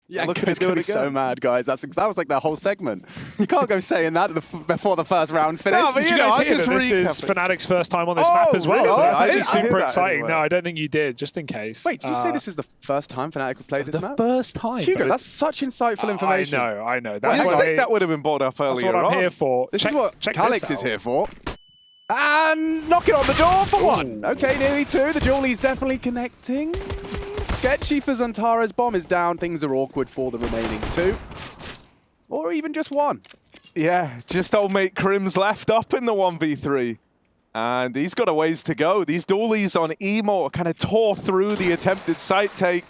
Yeah, look it's going to be so mad, guys. That was like their whole segment. You can't go saying that before the first round's finished. No, but Did you you guys guys hear just that this is Fnatic's first time on this map as well, really? so that's I actually didn't hear super that exciting. anywhere. No, I don't think you did, just in case. Wait, did you say this is the first time Fnatic have played this map? The first time. Hugo, that's such insightful information. I know. That's I what think that would have been brought up earlier That's what I'm on. here for. This is what check Calix this is out. here for. And knock it on the door for one. Okay, nearly two. The Julie's definitely connecting. Sketchy for Zantara's bomb is down. Things are awkward for the remaining two. Or even just one. Yeah, just old mate Crim's left up in the 1v3. And he's got a ways to go. These dualies on imoRR kind of tore through the attempted site take.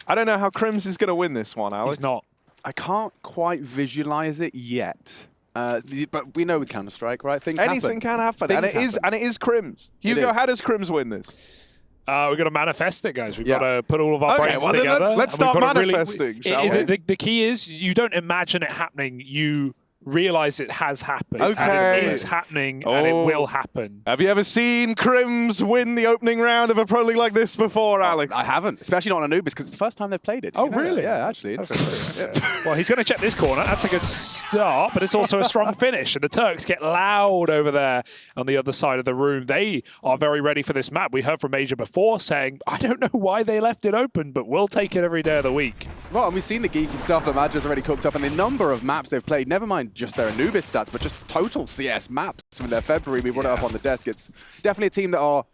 I don't know how Crims is going to win this one, Alex. He's not. I can't quite visualize it yet. But we know with Counter-Strike, right? Anything can happen. And it is Crims. Hugo, how does Crims win this? We've got to manifest it, guys. We've got to put all of our brains well, together. Then let's start manifesting, shall we? The key is you don't imagine it happening. You realize it has happened. Okay. And it is happening, and it will happen. Have you ever seen Crims win the opening round of a Pro League like this before, Alex? I haven't, especially not on Anubis, because it's the first time they've played it. Oh, really? Yeah, actually. Well, he's going to check this corner. That's a good start, but it's also a strong finish. And the Turks get loud over there on the other side of the room. They are very ready for this map. We heard from Major before saying, I don't know why they left it open, but we'll take it every day of the week. Well, and we've seen the geeky stuff that Madja's already cooked up, and the number of maps they've played, never mind just their Anubis stats, but just total CS maps from their February. We brought it up on the desk. It's definitely a team that are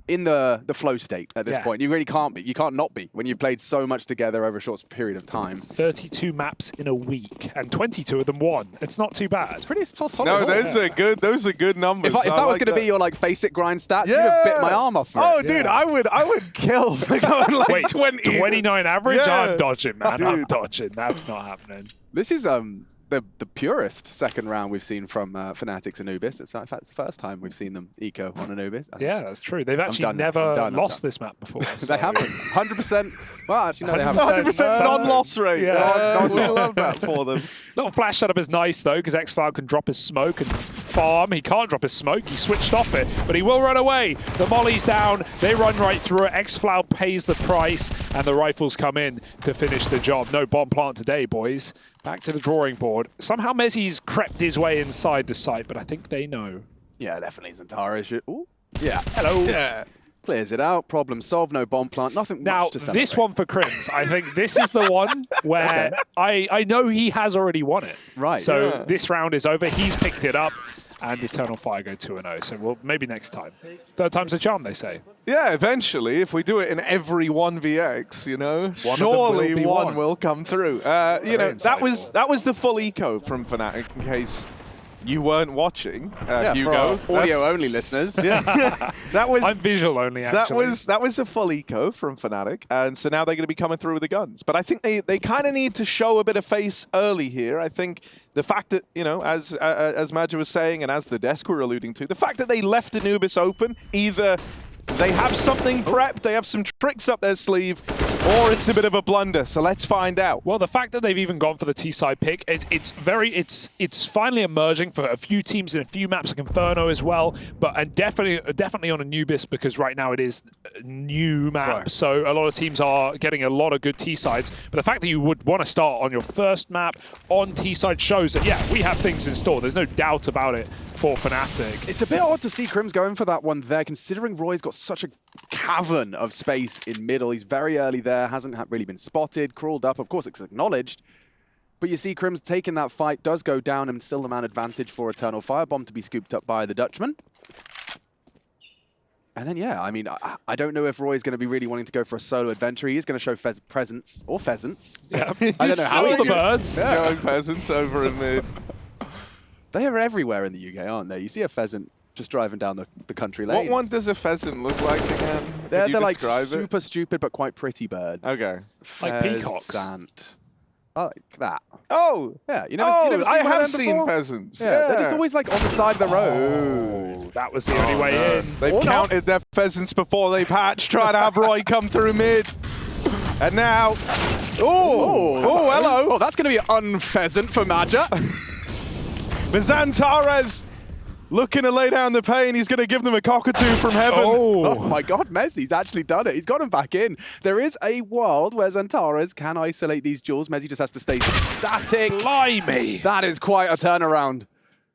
in the flow state at this point. You really can't be. You can't not be when you've played so much together over a short period of time. 32 maps in a week, and 22 of them won. It's not too bad. It's pretty solid. No, those are good numbers. If that was going to be your like face it grind stats, you'd have bit my arm off for it. Dude, I would kill for going like Wait, 20. 29 average? Yeah. I'm dodging, man. Dude. I'm dodging. That's not happening. This is the purest second round we've seen from Fnatic's Anubis. In fact, it's the first time we've seen them eco on Anubis. Yeah, that's true. They've actually never lost this map before. They haven't. 100%. Well, actually, no, they haven't. 100% non-loss rate. Yeah. We love that for them. Little flash setup is nice, though, because X-File can drop his smoke and farm. He can't drop his smoke. He switched off it, but he will run away. The molly's down. They run right through it. X-File pays the price, and the rifles come in to finish the job. No bomb plant today, boys. Back to the drawing board. Somehow mezii's crept his way inside the site, but I think they know. Yeah, definitely Zantara should. Ooh. Yeah. Hello. Yeah. Clears it out. Problem solved. No bomb plant. Nothing Now, much to celebrate. this one for Crims, I think this is the one where I know he has already won it. Right. So this round is over. He's picked it up, and Eternal Fire go 2-0. So maybe next time. Third time's a charm, they say. Yeah, eventually, if we do it in every 1vx, you know, surely one will come through. You know, that was the full eco from Fnatic, in case you weren't watching, Hugo. For our audio-only listeners. Yeah, that was. I'm visual only, actually. That was a full eco from Fnatic, and so now they're going to be coming through with the guns. But I think they kind of need to show a bit of face early here. I think the fact that, you know, as Madja was saying, and as the desk were alluding to, the fact that they left Anubis open, either they have something prepped, they have some tricks up their sleeve, or it's a bit of a blunder. So let's find out. Well, the fact that they've even gone for the T-side pick, it's finally emerging for a few teams in a few maps, like Inferno as well, and definitely on Anubis, because right now it is a new map. Right. So a lot of teams are getting a lot of good T-sides. But the fact that you would want to start on your first map on T-side shows that, yeah, we have things in store. There's no doubt about it for Fnatic. It's a bit odd to see Crims going for that one there, considering Roy's got such a cavern of space in middle. He's very early there, hasn't really been spotted, crawled up. Of course, it's acknowledged. But you see Crims taking that fight, does go down, and still the man advantage for Eternal Firebomb to be scooped up by the Dutchman. And then, yeah, I mean, I don't know if Roy's going to be really wanting to go for a solo adventure. He is going to show presence, or pheasants. Yeah. I don't know how the birds. Showing pheasants over in mid. They are everywhere in the UK, aren't they? You see a pheasant just driving down the country lanes. What one does a pheasant look like again? They're like super stupid but quite pretty birds. Okay. Like peacocks. Pheasant. I like that. Oh! Yeah, you never I have seen seen pheasants. Yeah, they're just always like on the side of the road. That was the only way in. They've counted their pheasants before they've hatched, trying to have Roy come through mid. And now... Oh, hello. Oh, that's going to be unpheasant for Madja. But Zantara's looking to lay down the pain. He's going to give them a cockatoo from heaven. Oh my god, Mezii's actually done it. He's got him back in. There is a world where Xantares can isolate these duels. Mezii just has to stay static. Blimey! That is quite a turnaround.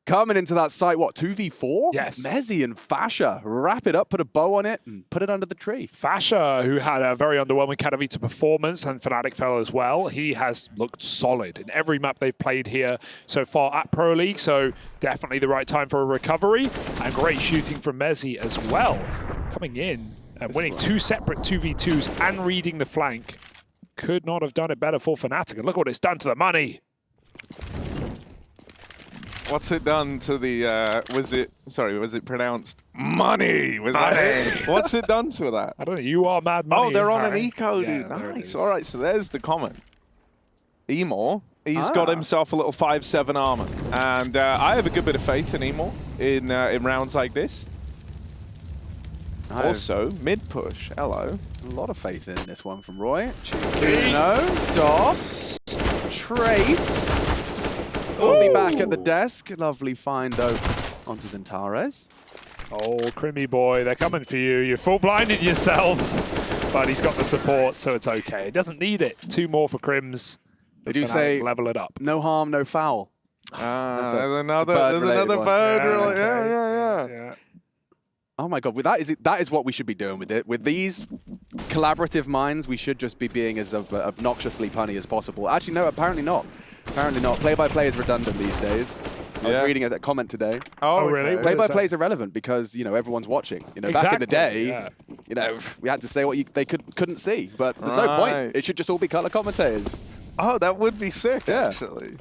Coming into that site, what, 2v4? Yes. Mezii and Fasha wrap it up, put a bow on it, and put it under the tree. Fasha, who had a very underwhelming Katowice performance, and fnatic fell as well, he has looked solid in every map they've played here so far at Pro League, so definitely the right time for a recovery, and great shooting from Mezii as well. Coming in and winning 2 separate 2v2s and reading the flank. Could not have done it better for fnatic, and look what it's done to the money. What's it done to the, was it pronounced money? What's it done to that? I don't know, you are mad money. Oh, they're on an Harry. eco, Yeah, dude. there it Nice. is. All right, so there's the comment. imoRR, he's got himself a little 5/7 armor. And I have a good bit of faith in imoRR in rounds like this. Also, mid-push. Hello. A lot of faith in this one from Roy. Chiquino, Dos, Trace. We'll be back at the desk. Lovely find, though, onto Xantares. Oh, Crimmy boy, they're coming for you. You full blinded yourself. But he's got the support, so it's okay. He doesn't need it. 2 more for Crims. They do say level it up. No harm, no foul. There's bird another one. bird. Yeah, Yeah. Oh my god, that is what we should be doing with it. With these collaborative minds, we should just be being as obnoxiously punny as possible. Actually, no, apparently not. Apparently not. Play-by-play is redundant these days. I was reading a comment today. Oh, really? Play-by-play is irrelevant because, you know, everyone's watching. You know, back in the day, you know, we had to say what they couldn't see, but there's no point. It should just all be color commentators. Oh, that would be sick, Yeah. actually.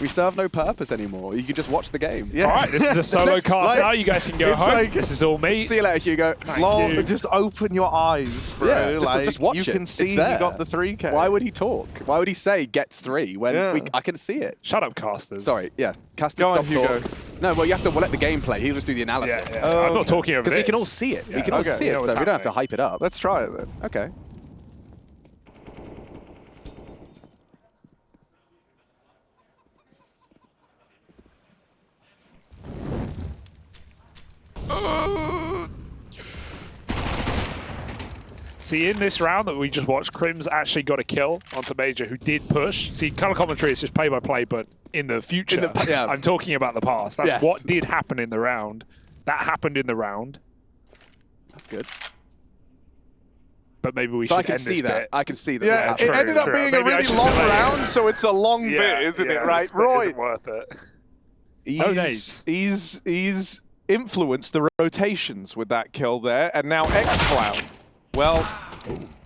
We serve no purpose anymore. You can just watch the game. Yeah. All right, this is a solo cast now. You guys can go it's home. like- This is all me. See you later, Hugo. Thank you. Just open your eyes, bro. Yeah, just watch you it. can see It's you there. got the 3K. Why would he talk? Why would he say gets 3 when I can see it? Shut up, casters. Sorry, yeah. Casters, Go on, stop talk. Hugo. No, well, you have to let the game play. He'll just do the analysis. Yeah, yeah. I'm not talking over Because this. we can all see it. Yeah. We can all Okay. see You it, know so what's we don't have to happening. hype it up. Let's try it then. Okay. See, in this round that we just watched, Crims actually got a kill onto Major, who did push. See, color commentary is just play-by-play, but in the future, I'm talking about the past. That's what did happen in the round. That happened in the round. That's good. But maybe we should But I can end see this that. bit. I can see that. Yeah, that it happened. ended up being a Maybe I really should long delay it. round, so it's a long bit, isn't it? Right, this bit Roy? isn't worth it. He's influenced the rotations with that kill there, and now X-Cloud. Well,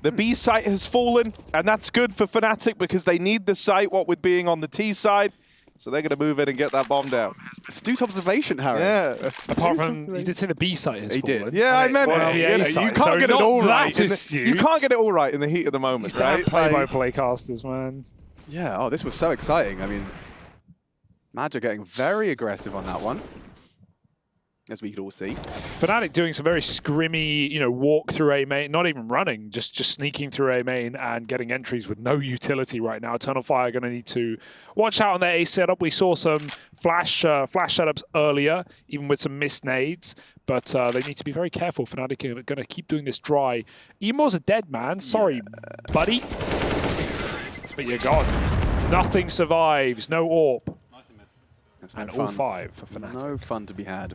the B site has fallen, and that's good for fnatic because they need the site, what with being on the T side. So they're going to move in and get that bomb down. Astute observation, Harry. Yeah. Apart from, you did say the B site has He did. fallen. Yeah, I And it meant was it. the You A know, site. you can't So get it not all right. that astute. You can't get it all right in the heat of the moment, right? Play-by-play casters, man. Yeah, oh, this was so exciting. I mean, Magic getting very aggressive on that one, as we could all see. fnatic doing some very scrimmy, you know, walk through A main, not even running, just sneaking through A main and getting entries with no utility right now. Tunnel Fire going to need to watch out on their A setup. We saw some flash setups earlier, even with some missed nades, but they need to be very careful. fnatic are going to keep doing this dry. imoRR's a dead man. Sorry, buddy. But you're gone. Nothing survives. No AWP. It's no And fun. all 5 for fnatic. No fun to be had.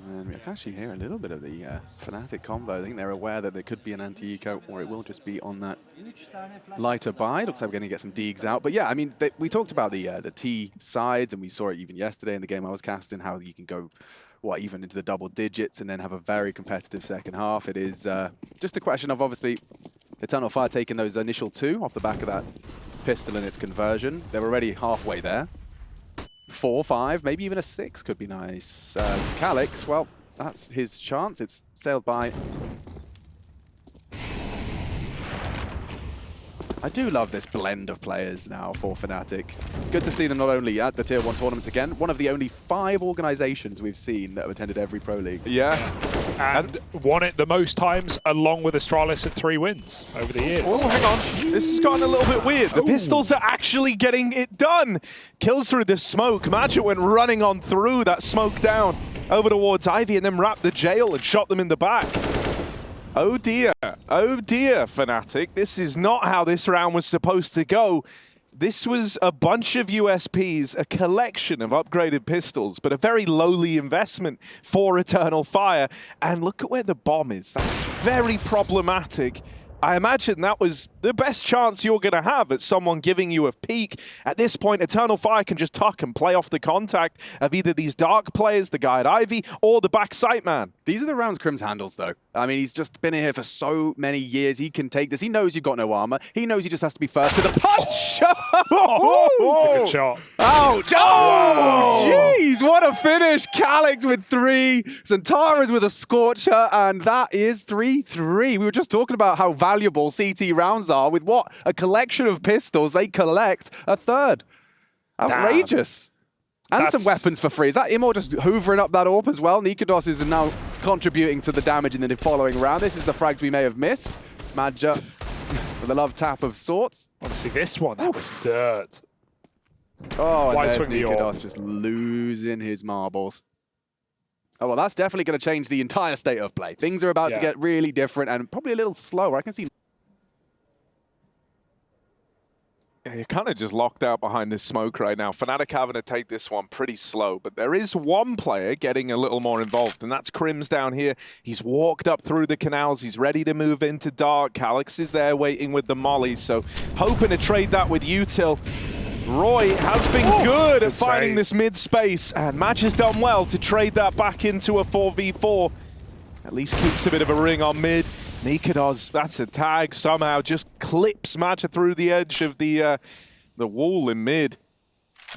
And we can actually hear a little bit of the Fnatic combo. I think they're aware that there could be an anti-eco, or it will just be on that lighter buy. Looks like we're going to get some Deegs out. But yeah, I mean, we talked about the T sides, and we saw it even yesterday in the game I was casting, how you can go, even into the double digits and then have a very competitive second half. It is just a question of, obviously, the Tunnel Fire taking those initial 2 off the back of that pistol and its conversion. They're already halfway there. 4, 5, maybe even a 6 could be nice. Calix, well, that's his chance. It's sailed by. I do love this blend of players now for Fnatic. Good to see them not only at the Tier 1 tournaments again, one of the only 5 organizations we've seen that have attended every Pro League. Yeah. And won it the most times, along with Astralis at 3 wins over the years. Oh, hang on. This has gotten a little bit weird. The Pistols are actually getting it done. Kills through the smoke. mezii went running on through that smoke down over towards Ivy and then wrapped the jail and shot them in the back. Oh dear, Fnatic. This is not how this round was supposed to go. This was a bunch of USPs, a collection of upgraded pistols, but a very lowly investment for Eternal Fire. And look at where the bomb is. That's very problematic. I imagine that was the best chance you're going to have at someone giving you a peek. At this point, Eternal Fire can just tuck and play off the contact of either these Dark players, the guy at Ivy, or the back sight man. These are the rounds Crims handles, though. I mean, he's just been here for so many years. He can take this. He knows you've got no armor. He knows he just has to be first to the punch. Good shot. Ouch. Oh, jeez. What a finish. Calyx with 3. Zantara's with a Scorcher, and that is 3-3. We were just talking about how valuable CT rounds are with what? A collection of pistols. They collect a third. Outrageous. And some weapons for free. Is that imoRR just hoovering up that AWP as well? Nikodos is now contributing to the damage in the following round. This is the frag we may have missed. mezii with a love tap of sorts. Honestly, this one, that was dirt. Oh, and there's swing the Nikodos AWP. just losing his marbles. Oh, well, that's definitely going to change the entire state of play. Things are about to get really different and probably a little slower. I can see... Yeah, you're kind of just locked out behind this smoke right now. Fnatic having to take this one pretty slow, but there is one player getting a little more involved, and that's Crims down here. He's walked up through the canals. He's ready to move into Dark. Calyx is there waiting with the molly, so hoping to trade that with Util. Roy has been good at finding this mid space, and mezii has done well to trade that back into a 4v4. At least keeps a bit of a ring on mid. Nikodos, that's a tag, somehow just clips mezii through the edge of the wall in mid.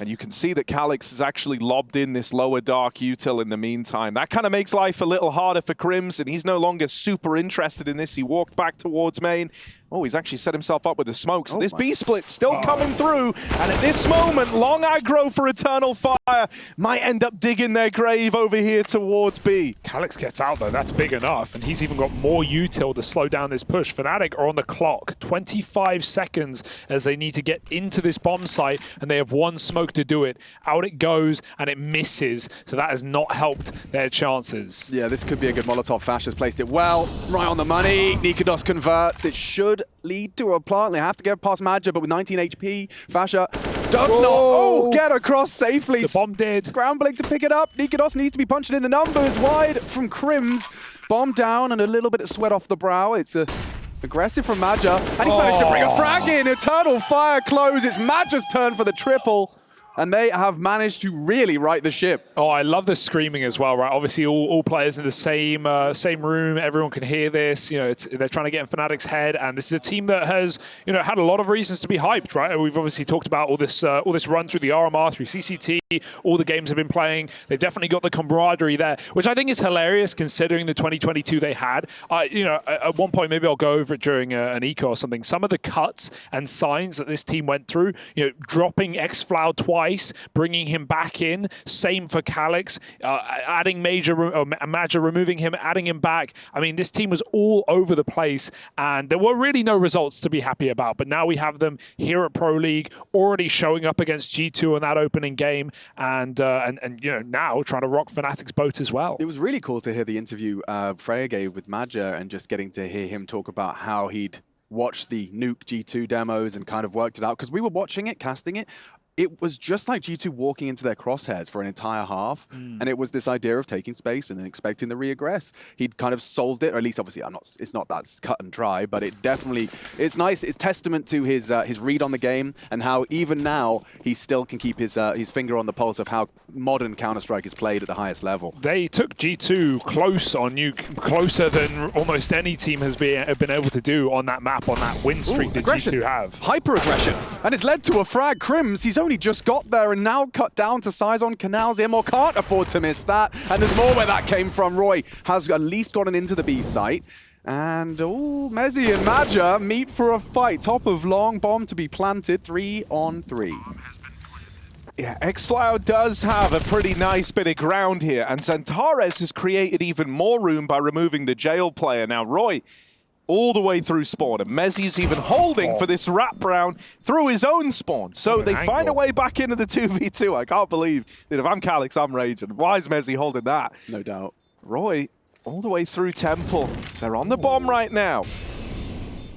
And you can see that Calyx has actually lobbed in this lower Dark Util in the meantime. That kind of makes life a little harder for Crims, and he's no longer super interested in this. He walked back towards main. Oh, he's actually set himself up with the smoke. So this B-split still coming through. And at this moment, long aggro for Eternal Fire might end up digging their grave over here towards B. Calyx gets out though, that's big enough. And he's even got more util to slow down this push. Fnatic are on the clock, 25 seconds as they need to get into this bomb site. And they have one smoke to do it. Out it goes and it misses. So that has not helped their chances. Yeah, this could be a good Molotov. Fash has placed it well, right on the money. Nikodos converts. It should lead to a plant. They have to get past mezii, but with 19 HP, Fasha does not get across safely. The bomb did. Scrambling to pick it up. Nikodos needs to be punching in the numbers. Wide from Crims. Bomb down and a little bit of sweat off the brow. It's aggressive from mezii, and he's managed to bring a frag in. Eternal Fire close. It's mezii's turn for the triple. And they have managed to really right the ship. Oh, I love the screaming as well, right? Obviously, all players in the same room. Everyone can hear this. You know, they're trying to get in Fnatic's head, and this is a team that has, you know, had a lot of reasons to be hyped, right? We've obviously talked about all this run through the RMR, through CCT, all the games have been playing. They've definitely got the camaraderie there, which I think is hilarious considering the 2022 they had. You know, at one point, maybe I'll go over it during an eco or something. Some of the cuts and signs that this team went through, you know, dropping xFloud twice, bringing him back in. Same for Calyx, adding mezii, removing him, adding him back. I mean, this team was all over the place, and there were really no results to be happy about. But now we have them here at Pro League, already showing up against G2 in that opening game, and you know, now trying to rock Fnatic's boat as well. It was really cool to hear the interview Freya gave with mezii, and just getting to hear him talk about how he'd watched the Nuke G2 demos and kind of worked it out, because we were watching it, casting it. It was just like G2 walking into their crosshairs for an entire half, and it was this idea of taking space and then expecting the reaggress. He'd kind of solved it, or at least obviously it's not that cut and dry, but it's nice. It's testament to his read on the game and how even now he still can keep his finger on the pulse of how modern Counter-Strike is played at the highest level. They took G2 close on Nuke, closer than almost any team has been able to do on that map, on that win streak that G2 have. Hyper-aggression, and it's led to a frag. Crims, he's only just got there and now cut down to size on canals. imoRR can't afford to miss that, and there's more where that came from. Roy has at least gotten into the B site. And, oh, mezii and Maja meet for a fight. Top of long, bomb to be planted, 3-on-3. Yeah, xFlower does have a pretty nice bit of ground here, and Xantares has created even more room by removing the jail player. Now, Roy, all the way through spawn, and mezii's even holding for this wrap round through his own spawn. So they find a way back into the 2v2. I can't believe that if I'm Calix, I'm raging. Why is mezii holding that? No doubt. Roy, all the way through Temple. They're on the bomb right now.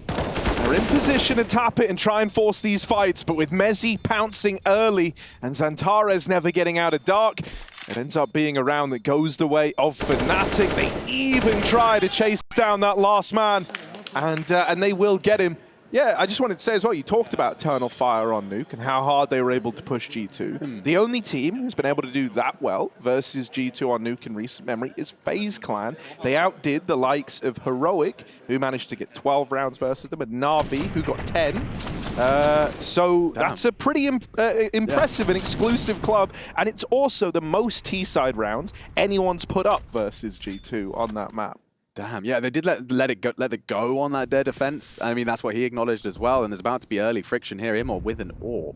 They're in position to tap it and try and force these fights, but with mezii pouncing early and Xantares never getting out of dark, it ends up being a round that goes the way of fnatic. They even try to chase down that last man, and they will get him. Yeah, I just wanted to say as well, you talked about Eternal Fire on Nuke and how hard they were able to push G2. The only team who's been able to do that well versus G2 on Nuke in recent memory is FaZe Clan. They outdid the likes of Heroic, who managed to get 12 rounds versus them, and Na'Vi, who got 10. So that's a pretty impressive and exclusive club, and it's also the most T-side rounds anyone's put up versus G2 on that map. Damn, yeah, they did let it go on their defense. I mean, that's what he acknowledged as well. And there's about to be early friction here. imoRR with an AWP.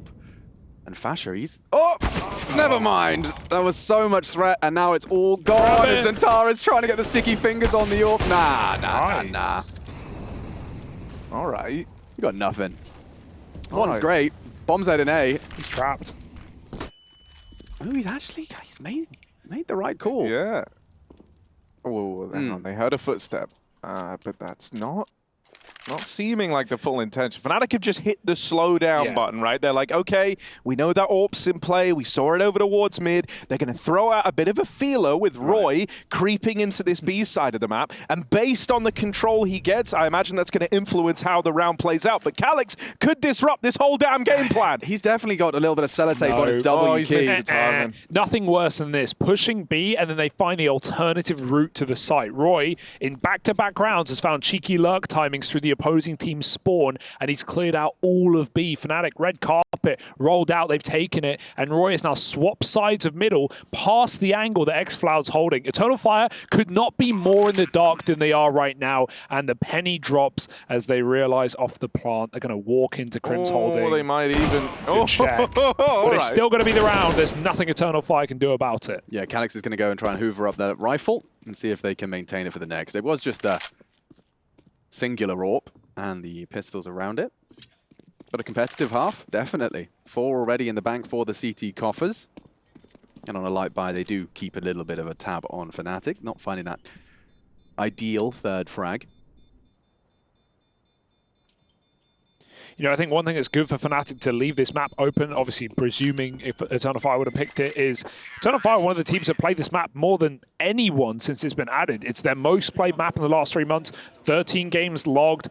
And Fasher, he's... Oh! Never mind. There was so much threat, and now it's all gone. And Xantares trying to get the sticky fingers on the AWP. Nah. All right. You got nothing. One's great. Bomb's out in A. He's trapped. Oh, he's made the right call. Yeah. Oh, hang on. They heard a footstep, but that's not seeming like the full intention. fnatic have just hit the slow down button, right? They're like, okay, we know that AWP's in play. We saw it over towards mid. They're going to throw out a bit of a feeler with Roy creeping into this B side of the map. And based on the control he gets, I imagine that's going to influence how the round plays out. But Calix could disrupt this whole damn game plan. He's definitely got a little bit of sellotape on his W he's key. missed the timing. Nothing worse than this. Pushing B, and then they find the alternative route to the site. Roy, in back-to-back rounds, has found cheeky lurk timings through the opposing team's spawn, and he's cleared out all of B. fnatic, red carpet, rolled out, they've taken it, and Roy has now swapped sides of middle past the angle that xFlower's holding. Eternal Fire could not be more in the dark than they are right now, and the penny drops as they realize off the plant they're going to walk into Crim's holding. They might even... Good check. But it's still going to be the round. There's nothing Eternal Fire can do about it. Yeah, Calix is going to go and try and hoover up that rifle and see if they can maintain it for the next. It was just a singular AWP and the pistols around it. But a competitive half, definitely. 4 already in the bank for the CT coffers. And on a light buy, they do keep a little bit of a tab on fnatic, not finding that ideal third frag. You know, I think one thing that's good for fnatic to leave this map open, obviously presuming if Eternal Fire would have picked it, is Eternal Fire, one of the teams that played this map more than anyone since it's been added. It's their most played map in the last 3 months, 13 games logged,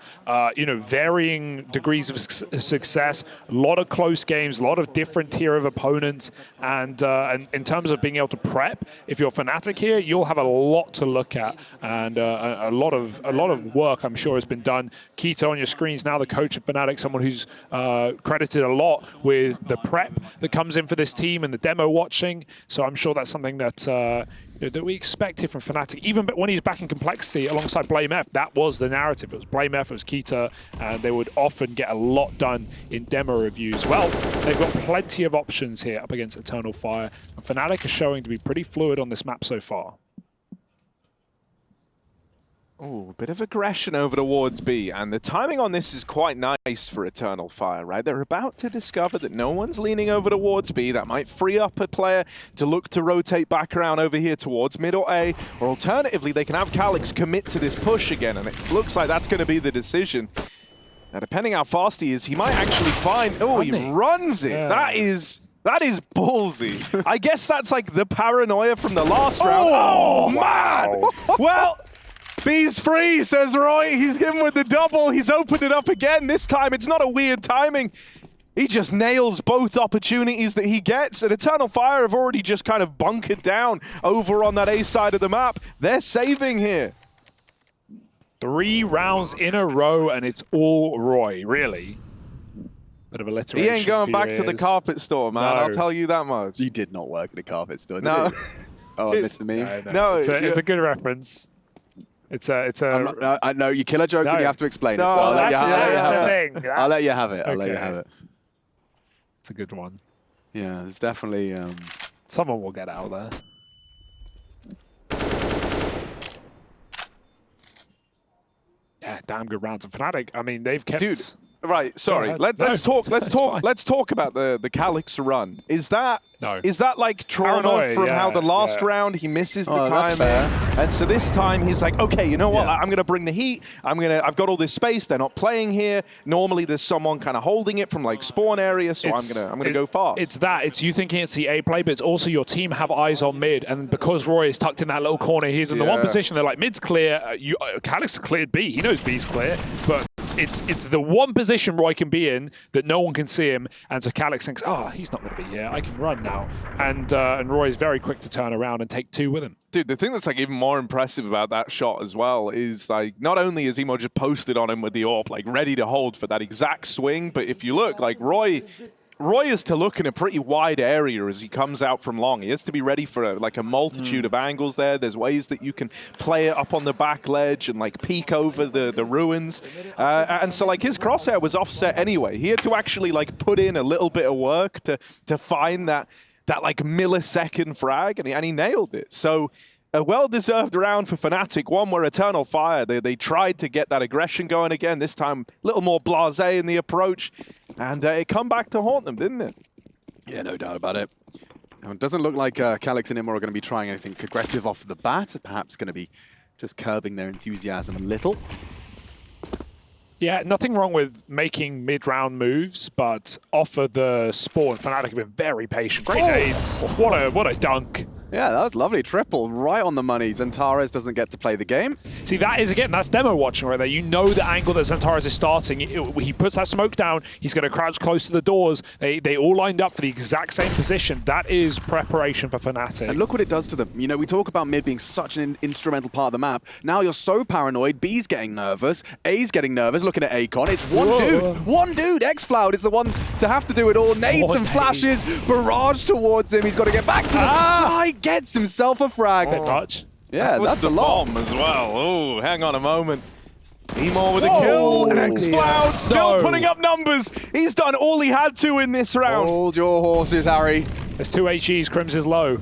you know, varying degrees of success, a lot of close games, a lot of different tier of opponents, and in terms of being able to prep, if you're fnatic here, you'll have a lot to look at, and a lot of work, I'm sure, has been done. Keita on your screens now, the coach of fnatic, someone who's credited a lot with the prep that comes in for this team and the demo watching. So I'm sure that's something that that we expected from fnatic. Even when he's back in complexity alongside BlameF, that was the narrative. It was BlameF, it was Keita, and they would often get a lot done in demo reviews. Well, they've got plenty of options here up against Eternal Fire. And fnatic is showing to be pretty fluid on this map so far. Oh, a bit of aggression over towards B, and the timing on this is quite nice for Eternal Fire, right? They're about to discover that no one's leaning over towards B. That might free up a player to look to rotate back around over here towards mid or A, or alternatively, they can have Calix commit to this push again, and it looks like that's going to be the decision. Now, depending how fast he is, he might actually find... Oh, he runs it! Yeah. That is ballsy. I guess that's like the paranoia from the last round. Oh, man! Well... B's free, says Roy. He's given with the double. He's opened it up again. This time, it's not a weird timing. He just nails both opportunities that he gets. And Eternal Fire have already just kind of bunkered down over on that A side of the map. They're saving here. 3 rounds in a row, and it's all Roy, really. Bit of alliteration. He ain't going back to the carpet store, man. No. I'll tell you that much. You did not work at a carpet store, did no. you? Oh, I missed the meme. No, it's a good reference. It's a. I know you kill a joke No. when you have to explain No, it. So I'll let that's you the have thing. it. I'll let you have it. I'll let you Okay. have it. It's a good one. Yeah, there's definitely. Someone will get out there. Yeah, damn good rounds of Fnatic. I mean, they've kept. Dude, right, sorry. ahead. Let's No, talk. Let's it's talk. fine. Let's talk about the Calyx run. Is that No. like trauma Paranoia, from yeah, how the last yeah. round he misses the Oh, that's timing, fair. and so this time he's like, okay, you know what? Yeah. I'm gonna bring the heat. I've got all this space. They're not playing here. Normally there's someone kind of holding it from like spawn area, so I'm gonna go fast. It's that. It's you thinking it's the A play, but it's also your team have eyes on mid, and because Roy is tucked in that little corner, he's in the one Yeah. position. They're like, mid's clear. Calyx cleared B. He knows B's clear, but it's the one position Roy can be in that no one can see him, and so Calyx thinks, oh, he's not going to be here. I can run now, and Roy is very quick to turn around and take two with him. Dude, the thing that's like even more impressive about that shot as well is like not only is imo just posted on him with the AWP, like ready to hold for that exact swing, but if you look, like Roy is to look in a pretty wide area as he comes out from long. He has to be ready for a multitude of angles there. There's ways that you can play it up on the back ledge and like peek over the ruins. And so like his crosshair was offset anyway. He had to actually like put in a little bit of work to find that like millisecond frag, and he nailed it. So a well-deserved round for Fnatic, one where Eternal Fire, they tried to get that aggression going again, this time a little more blasé in the approach, and it come back to haunt them, didn't it? Yeah, no doubt about it. It doesn't look like Calyx and imo are going to be trying anything aggressive off the bat. Perhaps going to be just curbing their enthusiasm a little. Yeah, nothing wrong with making mid-round moves, but off of the spawn, Fnatic have been very patient. Great nades. What a dunk. Yeah, that was lovely. Triple, right on the money. Zantares doesn't get to play the game. See, that is, again, that's demo watching right there. You know the angle that Zantares is starting. He puts that smoke down. He's going to crouch close to the doors. They all lined up for the exact same position. That is preparation for Fnatic. And look what it does to them. You know, we talk about mid being such an instrumental part of the map. Now you're so paranoid. B's getting nervous. A's getting nervous looking at Akon. It's one dude. Xfloud is the one to have to do it all. Nades and flashes. Barrage towards him. He's got to get back to the side. Gets himself a frag. Bit much. Yeah, Was that's the a lot. bomb as well. Oh, hang on a moment. imo with a kill, and Xfloud still putting up numbers. He's done all he had to in this round. Hold your horses, Harry. There's two HEs. Crims is low.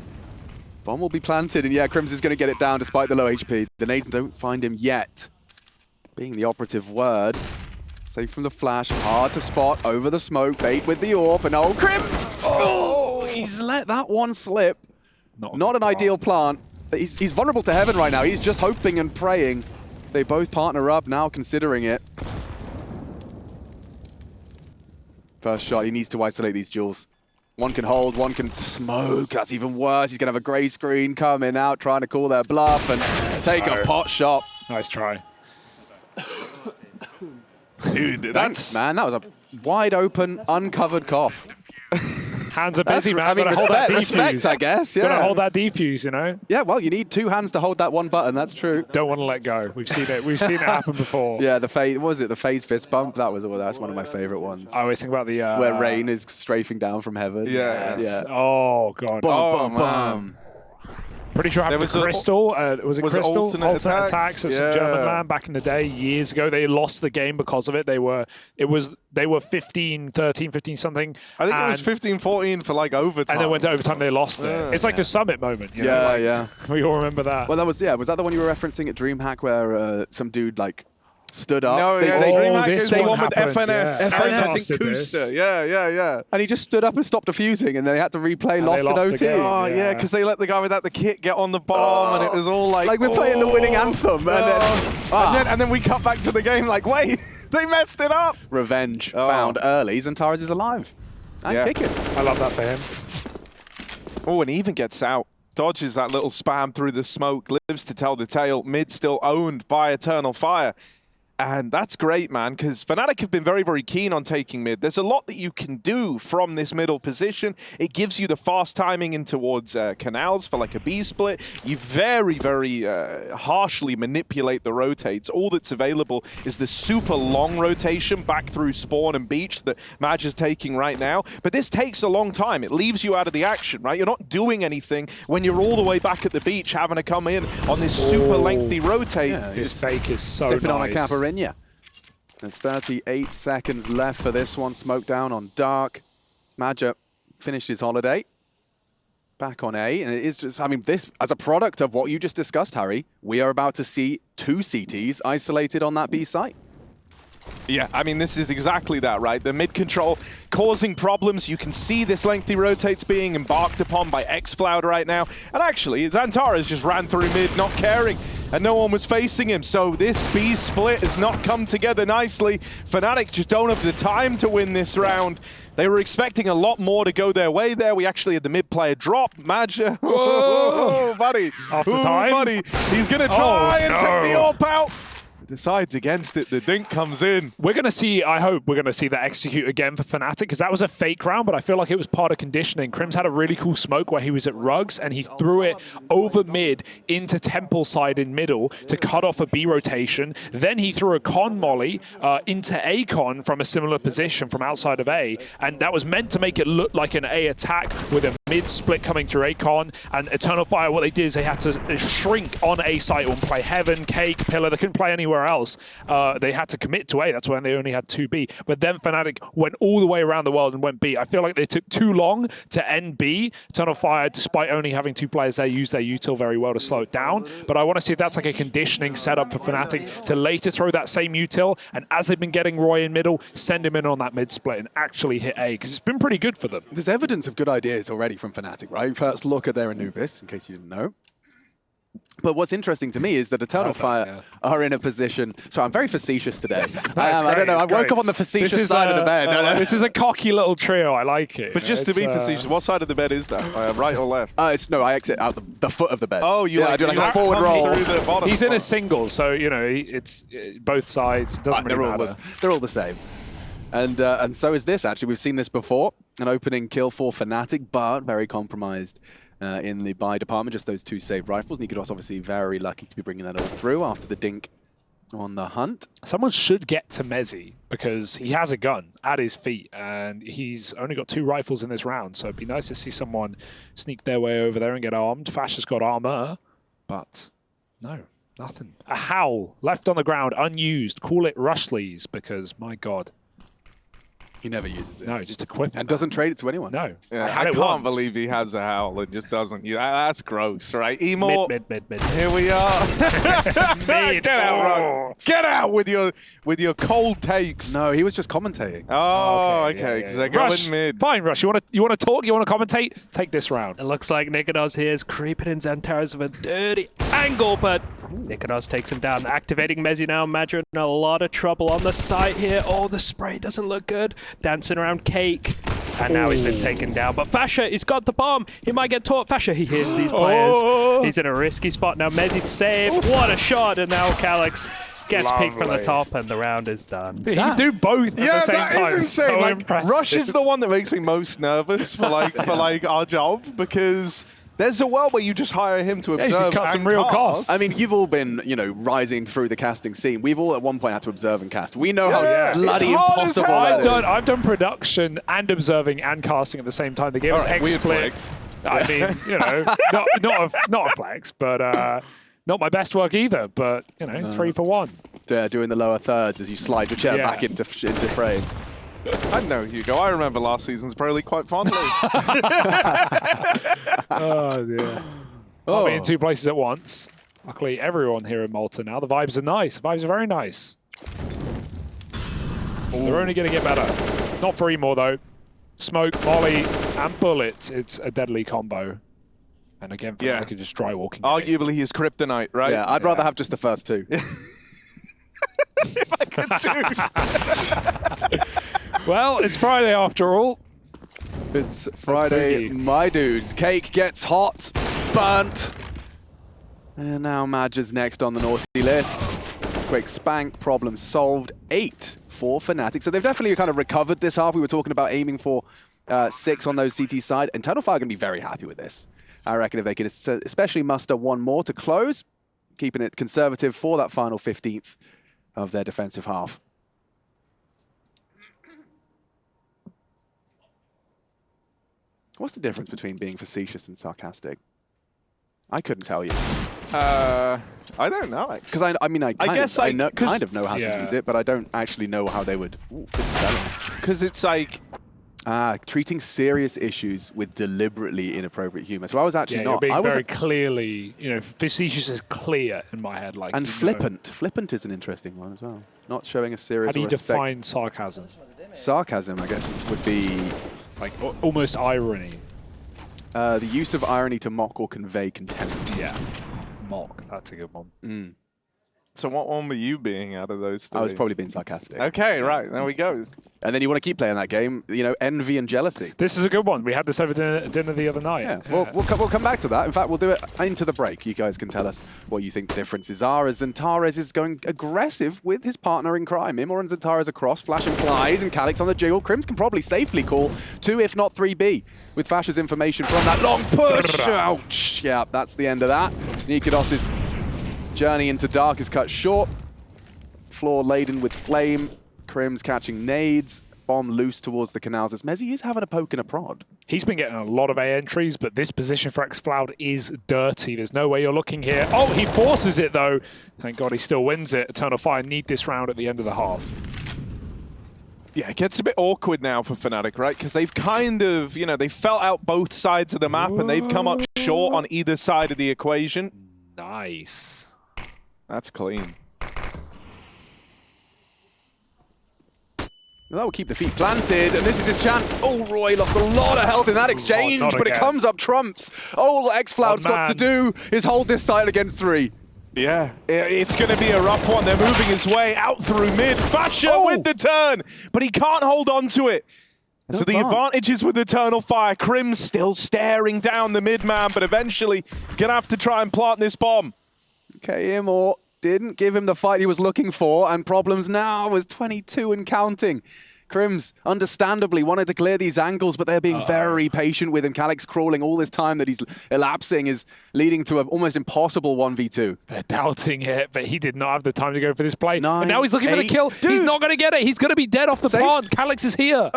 Bomb will be planted, and yeah, Crims is going to get it down despite the low HP. The nades don't find him yet. Being the operative word. Safe from the flash, hard to spot, over the smoke, bait with the AWP, and old Crims! Oh, he's let that one slip. Not an ideal plant. He's vulnerable to heaven right now. He's just hoping and praying. They both partner up now, considering it. First shot, he needs to isolate these duels. One can hold, one can smoke. That's even worse. He's going to have a grey screen coming out, trying to call their bluff and take a pot shot. Nice try. Dude, Thanks, man. That was a wide open, uncovered cough. Hands are busy, man. I mean, Gotta hold that respect, defuse. I guess. Yeah. Gotta hold that defuse, you know? Yeah, well, you need two hands to hold that one button. That's true. Don't want to let go. We've seen it. We've seen it happen before. Yeah, the phase, what was it? The phase fist bump? That's one of my favorite ones. I always think about the... Where rain is strafing down from heaven. Yes. Yeah. Oh, God. Bum, bum, bum. Pretty sure it happened to Crystal. Was it Crystal? alternate attacks? at some Yeah. German man back in the day, years ago. They lost the game because of it. They were 15, 13, 15 something. I think it was 15-14 for like overtime. And then went to overtime, they lost it. It's like the Summit moment. You know? Yeah, Like, yeah. we all remember that. Well, was that the one you were referencing at DreamHack where some dude like stood up? No, yeah, Oh, DreamHack this is the one one with happened, FNS. yeah. FNS. I think This. Kusta. Yeah. And he just stood up and stopped defusing, and they had to replay And lost they in lost the OT. game. Oh, Yeah. yeah, because they let the guy without the kit get on the bomb, and it was all like... Like we're playing the winning anthem, and then we cut back to the game like, wait, they messed it up. Revenge found early. Zantares is alive. And Yeah. kicking. I love that for him. Oh, and he even gets out. Dodges that little spam through the smoke, lives to tell the tale. Mid still owned by Eternal Fire. And that's great, man, because Fnatic have been very, very keen on taking mid. There's a lot that you can do from this middle position. It gives you the fast timing in towards canals for like a B split. You very, very harshly manipulate the rotates. All that's available is the super long rotation back through spawn and beach that Maj is taking right now. But this takes a long time. It leaves you out of the action, right? You're not doing anything when you're all the way back at the beach having to come in on this super lengthy rotate. Yeah, This fake is so sipping nice. on a Caipirinha. There's 38 seconds left for this one. Smoke down on Dark. Madja finished his holiday. Back on A. And it is just, I mean, this, as a product of what you just discussed, Harry, we are about to see 2 CTs isolated on that B site. Yeah, I mean, this is exactly that, right? The mid control causing problems. You can see this lengthy rotates being embarked upon by xFloud right now. And actually, Xantares just ran through mid, not caring, and no one was facing him. So this B split has not come together nicely. Fnatic just don't have the time to win this round. They were expecting a lot more to go their way there. We actually had the mid player drop. Madja, oh, buddy. After time? Buddy. He's going to try and no. take the AWP out. Decides against it. The dink comes in. We're going to see, I hope we're going to see that execute again for Fnatic, because that was a fake round, but I feel like it was part of conditioning. Crims had a really cool smoke where he was at Rugs, and he threw it over mid into Temple side in middle to cut off a B rotation. Then he threw a con molly into A con from a similar position from outside of A, and that was meant to make it look like an A attack with a mid split coming through A con. And Eternal Fire, what they did is they had to shrink on A site and play Heaven, Cake, Pillar. They couldn't play anywhere else. They had to commit to A. That's when they only had 2 B. But then Fnatic went all the way around the world and went B. I feel like they took too long to end B. Eternal Fire, despite only having 2 players there, used their util very well to slow it down. But I want to see if that's like a conditioning setup for Fnatic to later throw that same util, and as they've been getting Roy in middle, send him in on that mid split and actually hit A, because it's been pretty good for them. There's evidence of good ideas already from Fnatic, right? First look at their Anubis, in case you didn't know. But what's interesting to me is that Eternal Fire are in a position. So I'm very facetious today. I don't know. I woke up on the facetious side of the bed. This is a cocky little trio. I like it. But just to be facetious, what side of the bed is that? Right or left? No, I exit out the foot of the bed. Oh, I do like a forward roll. He's in a single, so you know it's both sides. It doesn't really matter. They're all the same. And so is this, actually. We've seen this before. An opening kill for Fnatic, but very compromised in the buy department. Just those 2 saved rifles. Nikodos obviously very lucky to be bringing that all through after the dink on the hunt. Someone should get to mezii, because he has a gun at his feet, and he's only got 2 rifles in this round, so it'd be nice to see someone sneak their way over there and get armed. Fasha's got armor, but no, nothing. A howl left on the ground, unused. Call it Rushley's, because my God. He never uses it. No, just equip it. And doesn't trade it to anyone. No. Yeah, I can't believe he has a howl and just doesn't. That's gross, right? imo. Mid. Here we are. Get out, Rug. Get out with your cold takes. No, he was just commentating. Oh, okay. Because they're going mid. Fine, Rush. You want to talk? You want to commentate? Take this round. It looks like Nikodos here is creeping in Xantares with a dirty angle, but Nikodos takes him down. Activating mezii now. Madja in a lot of trouble on the site here. Oh, the spray doesn't look good. Dancing around Cake. And now he's been taken down. But Fasha, he's got the bomb. He might get taught. Fasha, he hears these players. He's in a risky spot now. Mezii to save. What a shot. And now Calyx gets peeked from the top, and the round is done. He can do both at the same time. That is insane. So like, impressive. Rush is the one that makes me most nervous for our job, because there's a world where you just hire him to observe. You can cut some real costs. I mean, you've all been, rising through the casting scene. We've all at one point had to observe and cast. We know how bloody impossible that is. I've done production and observing and casting at the same time. They gave us XSplit. I mean, not a flex, but not my best work either. But 3 for 1. Doing the lower thirds as you slide your chair back into frame. I know, Hugo. I remember last season's Pro League quite fondly. Oh, dear. I'll be in 2 places at once. Luckily, everyone here in Malta now. The vibes are nice. The vibes are very nice. They're only going to get better. Not for imo, though. Smoke, volley, and bullets. It's a deadly combo. And again, I could just dry walking. Arguably, he's kryptonite, right? Yeah, I'd rather have just the first 2. If I could choose. Well, it's Friday after all. It's Friday, my dudes. Cake gets hot, burnt. And now Madja's next on the naughty list. Earthquake Spank, problem solved. 8 for fnatic. So they've definitely kind of recovered this half. We were talking about aiming for 6 on those CT side. Eternal Fire are going to be very happy with this. I reckon if they could especially muster one more to close, keeping it conservative for that final 15th of their defensive half. What's the difference between being facetious and sarcastic? I couldn't tell you. I don't know. Because I mean, I kind of know how to use it, but I don't actually know how they would. Ooh, good spelling. Because it's like... treating serious issues with deliberately inappropriate humor. So I was actually not. Being I was very clearly, facetious is clear in my head. Like, and flippant. Flippant is an interesting one as well. Not showing a serious. How do you respect. define sarcasm? Sarcasm, I guess, would be like almost irony. The use of irony to mock or convey contempt. Yeah, mock. That's a good one. So what one were you being out of those three? I was probably being sarcastic. Okay, right. There we go. And then you want to keep playing that game, envy and jealousy. This is a good one. We had this over dinner the other night. Yeah, we'll come back to that. In fact, we'll do it into the break. You guys can tell us what you think the differences are, as Xantares is going aggressive with his partner in crime. imoRR and Xantares across, Flash and Flies, and Calyx on the jiggle. Crims can probably safely call 2, if not 3B, with Fash's information from that long push. Ouch! Yeah, that's the end of that. Nikidos's journey into dark is cut short. Floor laden with flame. Crims catching nades. Bomb loose towards the canals as mezii is having a poke and a prod. He's been getting a lot of A entries, but this position for xFloud is dirty. There's no way you're looking here. Oh, he forces it though. Thank God he still wins it. Eternal Fire need this round at the end of the half. Yeah, it gets a bit awkward now for fnatic, right? Because they've kind of, they felt out both sides of the map and they've come up short on either side of the equation. Nice. That's clean. That will keep the feet planted, and this is his chance. Oh, Roy lost a lot of health in that exchange, but it comes up trumps. All xFloud's got to do is hold this side against 3. Yeah, it's going to be a rough one. They're moving his way out through mid. Fasher with the turn, but he can't hold on to it. So the advantage is with Eternal Fire. Crims still staring down the mid man, but eventually going to have to try and plant this bomb. Okay, imoRR didn't give him the fight he was looking for, and problems now was 22 and counting. Crims, understandably, wanted to clear these angles, but they're being very patient with him. Calyx crawling all this time that he's elapsing is leading to an almost impossible 1v2. They're doubting it, but he did not have the time to go for this play. 9, and now he's looking for the kill. Dude. He's not going to get it. He's going to be dead off the pond. Calyx is here.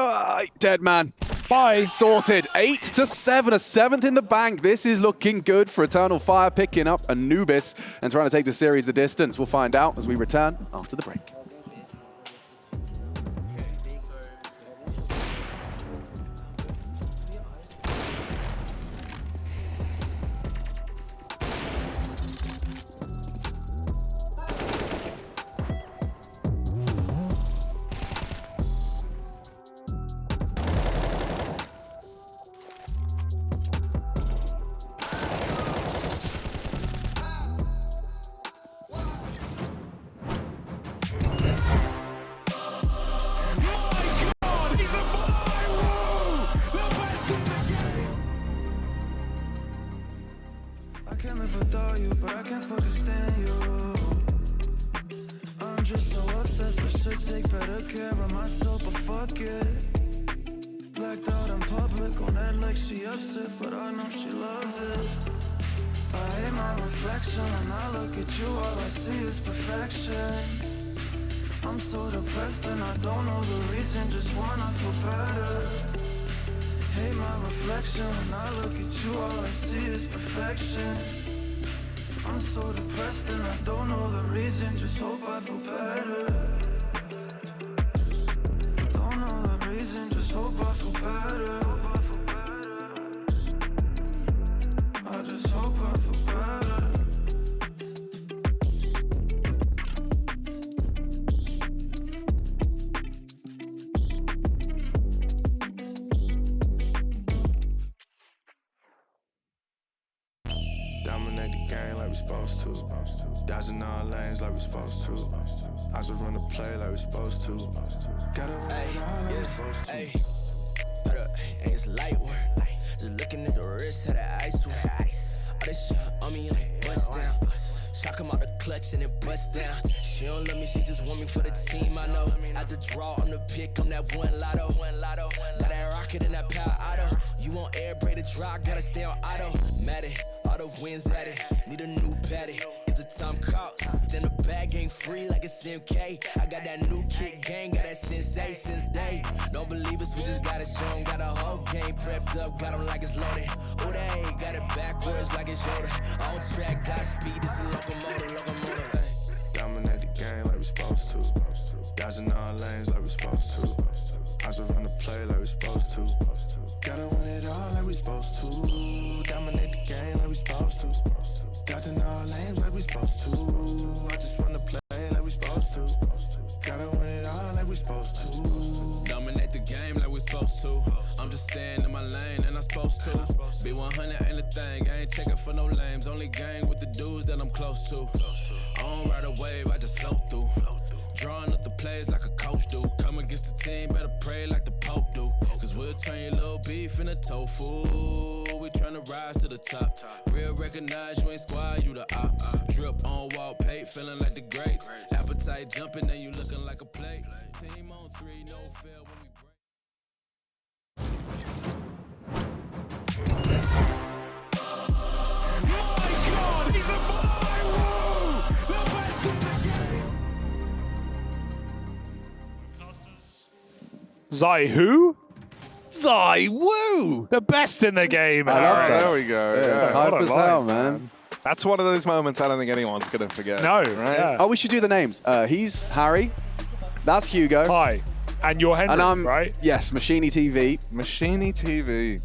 Dead man. Bye. Sorted. 8-7, a 7th in the bank. This is looking good for Eternal Fire, picking up Anubis and trying to take the series the distance. We'll find out as we return after the break. can't live without you, but I can't fucking stand you. I'm just so obsessed, I should take better care of myself, but fuck it. Blacked out in public, on that like she upset, but I know she love it. I hate my reflection, and I look at you, all I see is perfection. I'm so depressed and I don't know the reason, just wanna feel better. Hate my reflection, when I look at you, all I see is perfection. I'm so depressed and I don't know the reason, just hope I feel better. Don't know the reason, just hope I feel better. I just hope I feel better. Dominate the game like we supposed to. Dodging all lanes like we supposed to. I just run the play like we supposed to. Gotta run it all like we supposed to. Hey, it's light work. Just looking at the wrist of the ice work. All this shit on me and it bust down. Shock him out the clutch and it bust down. She She don't love me, she just want me for the team, I know. At the draw, I'm the pick, I'm that one lotto. Got that rocket and that power auto. You want air, break the drop, gotta stay on auto. Mad it, auto wins at it. Need a new patty. It's a time cost. Then the bag ain't free like it's MK. I got that new kick gang, got that sensei since day. Don't believe us, we just got it shown. Got a whole game prepped up, got them like it's loaded. Oh, they got it backwards like it's Yoda. On track, got speed, it's a locomotive, hey. Dominate the game like we supposed to. Dodging all lanes like we supposed to. I should run the play like we supposed to. Gotta win it all like we supposed to. Dominate the game like we supposed to. Dodging all lanes like we supposed to. I just run the play like we supposed to. Gotta win it all like we supposed to. Dominate the game like we supposed to. I'm just staying in my lane and I'm supposed to. Be 100 ain't a thing, I ain't checking for no lames. Only gang with the dudes that I'm close to. I don't ride a wave, I just float through. Drawing up the plays like a coach do. Come against the team, better pray like the Pope do. Cause we'll turn your little beef into tofu. We tryna rise to the top. Real recognize you ain't squad, you the op. Drip on wall pay, feeling like the greats. Appetite jumping and you looking like a plate. Team on 3, no fail when we break. Zai who? Zai Woo! The best in the game. I love Harry. that. There we go. Yeah, Yeah. hype what a as hell, line, man. That's one of those moments I don't think anyone's going to forget. No, right? yeah. Oh, we should do the names. He's Harry. That's Hugo. Hi. And you're Henry, And I'm, right? yes, Machini TV. Machini TV.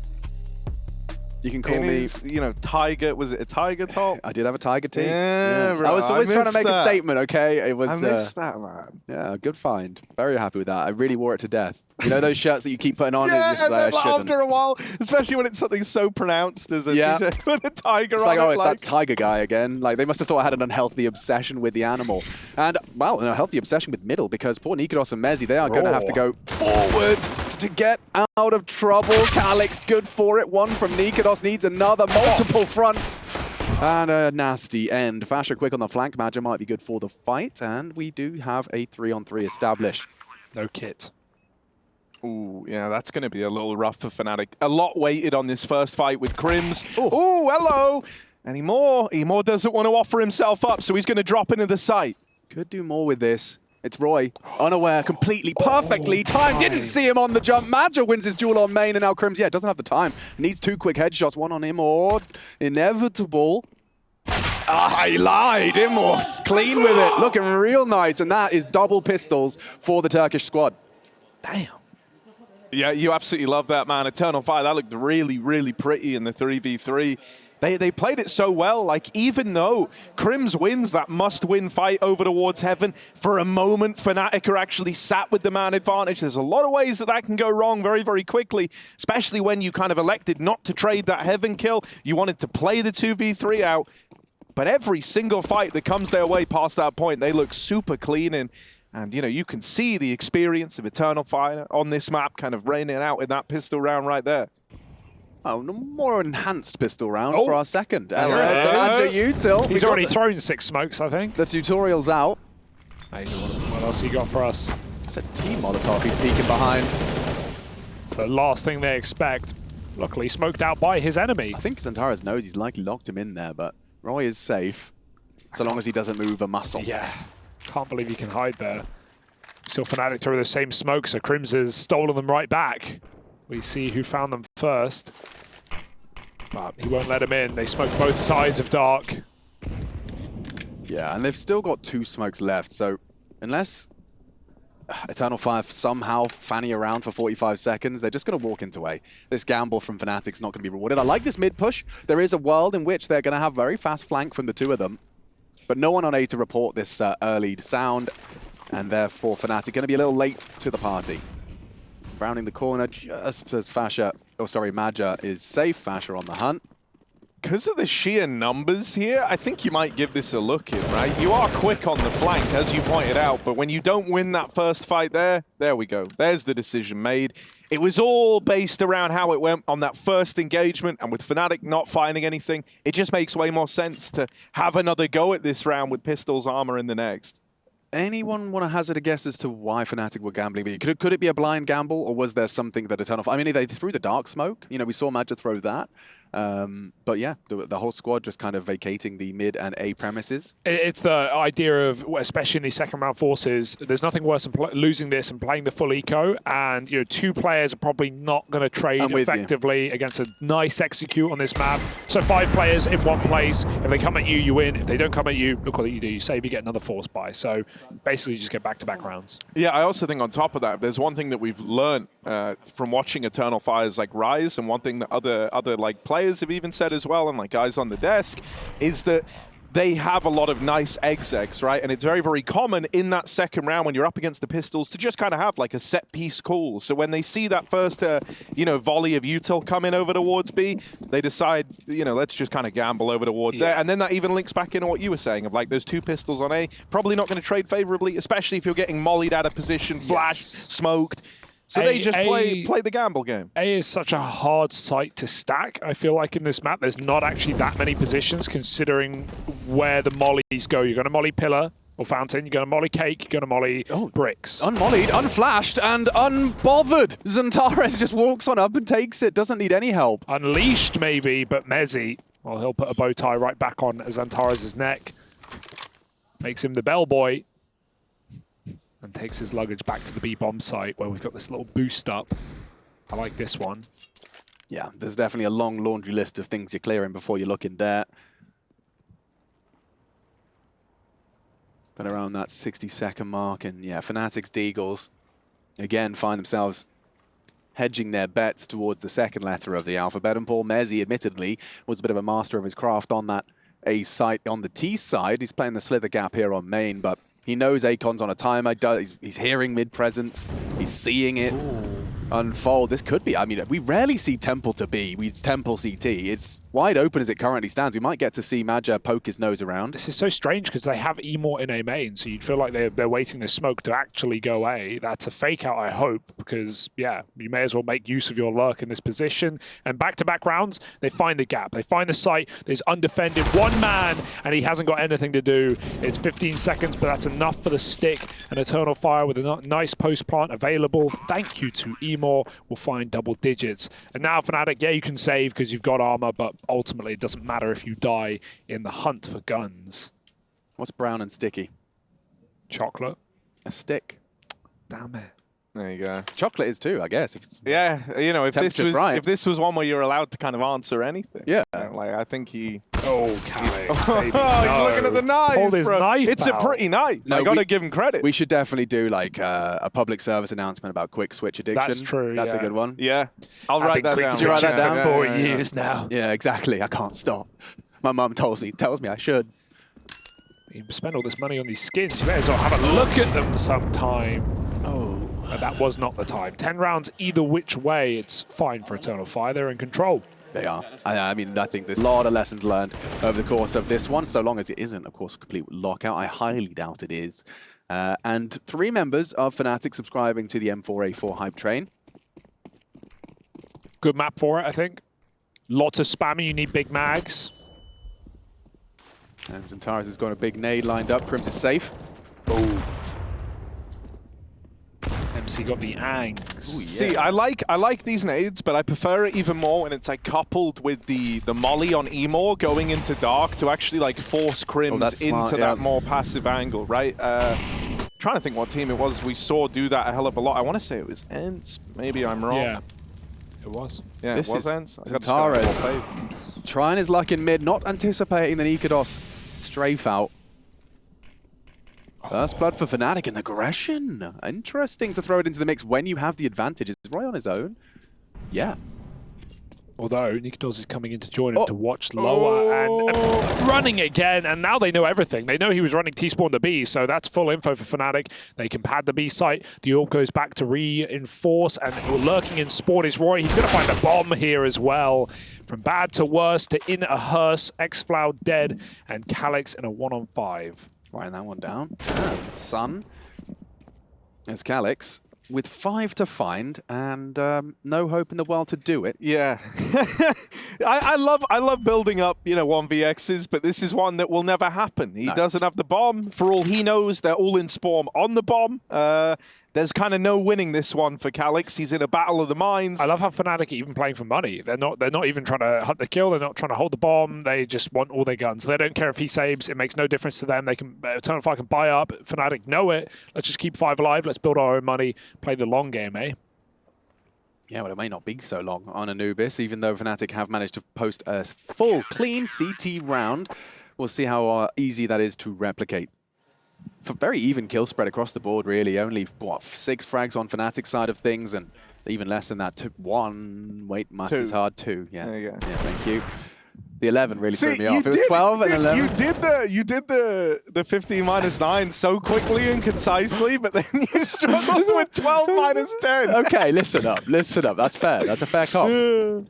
You can call In me. his, Tiger, was it a Tiger top? I did have a tiger team. Yeah, bro, I was always I trying to make missed a that. statement, okay? It was, I missed that, man. yeah, good find. Very happy with that. I really wore it to death. You know those shirts that you keep putting on? Yeah, and just, and then I shouldn't. after a while, especially when it's something so pronounced as a Yeah. DJ with a tiger It's on like, oh, it, it's that tiger guy again. Like, they must have thought I had an unhealthy obsession with the animal. And, well, an unhealthy obsession with middle, because poor Nikodos and mezii, they are going to have to go forward to get out of trouble. Calix, good for it. One from Nikodos, needs another. Multiple fronts. And a nasty end. Fasher quick on the flank. Madja might be good for the fight. And we do have a 3-on-3 established. No kit. Ooh, yeah, that's going to be a little rough for fnatic. A lot waited on this first fight with Crims. Ooh, hello! And imoRR doesn't want to offer himself up, so he's going to drop into the site. Could do more with this. It's Roy, unaware, completely, perfectly timed. Didn't see him on the jump. Madja wins his duel on main, and now Crims, yeah, doesn't have the time. Needs 2 quick headshots, one on imoRR. Inevitable. Ah, he lied. imoRR's clean with it. Looking real nice, and that is double pistols for the Turkish squad. Damn. Yeah, you absolutely love that, man. Eternal Fire, that looked really, really pretty in the 3v3. They played it so well. Like, even though Crims wins that must-win fight over towards Heaven, for a moment, Fnatic are actually sat with the man advantage. There's a lot of ways that that can go wrong very, very quickly, especially when you kind of elected not to trade that Heaven kill. You wanted to play the 2v3 out. But every single fight that comes their way past that point, they look super clean in. And, you can see the experience of Eternal Fire on this map kind of raining out in that pistol round right there. Oh, no, more enhanced pistol round Oh. for our second. And Yeah. there's the Madja util. He's already thrown 6 smokes, I think. The tutorial's out. Hey, what else he got for us? It's a team Molotov he's peeking behind. It's the last thing they expect. Luckily smoked out by his enemy. I think Xantares knows he's likely locked him in there, but Roy is safe, so long as he doesn't move a muscle. Yeah. Can't believe he can hide there. Still Fnatic through the same smoke, so Crims has stolen them right back. We see who found them first. But he won't let him in. They smoke both sides of Dark. Yeah, and they've still got 2 smokes left, so unless Eternal Fire somehow fanny around for 45 seconds, they're just going to walk into A. This gamble from Fnatic's not going to be rewarded. I like this mid push. There is a world in which they're going to have very fast flank from the 2 of them, but no one on A to report this early sound, and therefore Fnatic going to be a little late to the party. Rounding the corner just as Madja is safe. Fasher on the hunt. Because of the sheer numbers here, I think you might give this a look in, right? You are quick on the flank, as you pointed out, but when you don't win that first fight there we go. There's the decision made. It was all based around how it went on that first engagement, and with Fnatic not finding anything, it just makes way more sense to have another go at this round with Pistol's armor in the next. Anyone want to hazard a guess as to why Fnatic were gambling? Could it be a blind gamble, or was there something that Eternal... I mean, they threw the dark smoke. You know, we saw Madja throw that. But yeah, the whole squad just kind of vacating the mid and A premises. It's the idea of, especially in these second round forces, there's nothing worse than losing this and playing the full eco. And you know, 2 players are probably not going to trade effectively against a nice execute on this map. So 5 players in one place. If they come at you, you win. If they don't come at you, look what you do. You save, you get another force buy. So basically, you just get back-to-back rounds. Yeah, I also think on top of that, there's one thing that we've learned from watching Eternal Fires like rise, and one thing that other like players have even said as well, and like guys on the desk, is that they have a lot of nice execs, right? And it's very, very common in that second round when you're up against the pistols to just kind of have like a set piece call. So when they see that first, you know, volley of util come in over towards B, they decide, you know, let's just kind of gamble over towards there. And then that even links back into what you were saying of like those 2 pistols on A, probably not going to trade favorably, especially if you're getting mollied out of position, flashed, smoked. So they just play the gamble game. A is such a hard site to stack. I feel like in this map, there's not actually that many positions considering where the mollies go. You're going to molly pillar or fountain. You're going to molly cake. You're going to molly bricks. Unmollied, unflashed, and unbothered. Xantares just walks on up and takes it. Doesn't need any help. Unleashed maybe, but mezii, well, he'll put a bow tie right back on Xantares' neck. Makes him the bellboy. And takes his luggage back to the B-bomb site where we've got this little boost up. I like this one. Yeah, there's definitely a long laundry list of things you're clearing before you look in there. But around that 60-second mark, and yeah, Fnatic's Deagles again find themselves hedging their bets towards the second letter of the alphabet. And Paul mezii, admittedly, was a bit of a master of his craft on that A site. On the T side, he's playing the slither gap here on main, but he knows Akon's on a timer. He's hearing mid-presence. He's seeing it unfold. This could be, I mean, we rarely see Temple to B. We Temple CT. It's wide open as it currently stands. We might get to see Madja poke his nose around. This is so strange because they have imoR in A main, so you'd feel like they're waiting the smoke to actually go A. That's a fake out, I hope, because, yeah, you may as well make use of your lurk in this position. And back-to-back rounds, they find the gap. They find the site. There's undefended one man, and he hasn't got anything to do. It's 15 seconds, but that's enough for the stick. An Eternal Fire with a nice post-plant available. Thank you to imoR. We'll find double digits. And now Fnatic, yeah, you can save because you've got armor, but ultimately it doesn't matter if you die in the hunt for guns. What's brown and sticky? Chocolate. A stick. Damn it. There you go. Chocolate is too, I guess. If it's Yeah, you know, if this was one where you're allowed to kind of answer anything. Yeah. Like, I think he... Oh, Calix, baby, Oh, no. you're looking at the knife, Hold his bro. knife It's out. a pretty knife. No, I got to give him credit. We should definitely do like a public service announcement about quick switch addiction. That's true, That's yeah. a good one. Yeah. I'll write that down. Did you write that down? For Yeah. years now. Yeah, exactly. I can't stop. My mum tells me I should. You spend all this money on these skins, you may as well have a look at them sometime. Oh. But that was not the time. 10 rounds either which way, it's fine for Eternal Fire. They're in control. They are. I mean, I think there's a lot of lessons learned over the course of this one, so long as it isn't, of course, a complete lockout. I highly doubt it is. And 3 members of Fnatic subscribing to the M4A4 hype train. Good map for it, I think. Lots of spamming, you need big mags. And Xantares has got a big nade lined up. Crims is safe. Oh. MC got the angs. Ooh, yeah. See, I like these nades, but I prefer it even more when it's like coupled with the molly on imoR going into dark to actually like force Crims into that more passive angle, right? Trying to think what team it was we saw do that a hell of a lot. I want to say it was Ents. Maybe I'm wrong. Yeah, it was. Yeah, This it was is Ents. Xantares trying his luck in mid, not anticipating the Nikados strafe out. First blood for Fnatic and aggression. Interesting to throw it into the mix when you have the advantage. Is Roy on his own? Yeah. Although Nikados is coming in to join him to watch lower and running again, and now they know everything. They know he was running T-spawn to B, so that's full info for Fnatic. They can pad the B site. The AWP goes back to reinforce, and lurking in spawn is Roy. He's going to find a bomb here as well. From bad to worse to in a hearse, Xflow dead, and Calix in a 1-on-5. Writing that one down. And Sun. There's Calix. with 5 to find and no hope in the world to do it. Yeah. I love building up, 1vx's, but this is one that will never happen. He doesn't have the bomb. For all he knows, they're all in spawn on the bomb. There's kind of no winning this one for Calix. He's in a battle of the minds. I love how Fnatic are even playing for money. They're not even trying to hunt the kill. They're not trying to hold the bomb. They just want all their guns. They don't care if he saves. It makes no difference to them. They can Eternal Fire can buy up. Fnatic know it. Let's just keep 5 alive. Let's build our own money. Play the long game, eh? Yeah, well, it may not be so long on Anubis, even though Fnatic have managed to post a full, clean CT round. We'll see how easy that is to replicate. For very even kill spread across the board, really. Only, what, 6 frags on Fnatic side of things, and even less than that. 1. Wait, math is hard. 2. Yeah. There you go. Yeah, thank you. The 11 really threw me off. It was 12 and 11. You did the 15 minus 9 so quickly and concisely, but then you struggled with 12 minus 10. Okay, listen up. Listen up. That's fair. That's a fair call.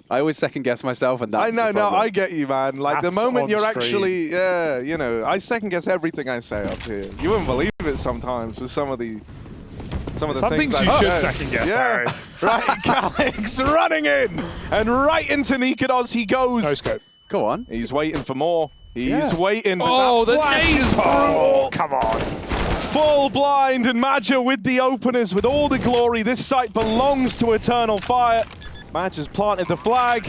I always second guess myself, and that's I know, I get you, man. Like That's the moment on you're stream. actually, I second guess everything I say up here. You wouldn't believe it sometimes with some of the Some things I you should say. second guess, Yeah, Harry. right. Calix running in, and right into Nikados he goes. No scope. Go on. He's waiting for more. He's waiting. But Oh, that the flash is nades! brutal. Oh, come on. Full blind, and Madja with the openers, with all the glory. This site belongs to Eternal Fire. Madja's planted the flag.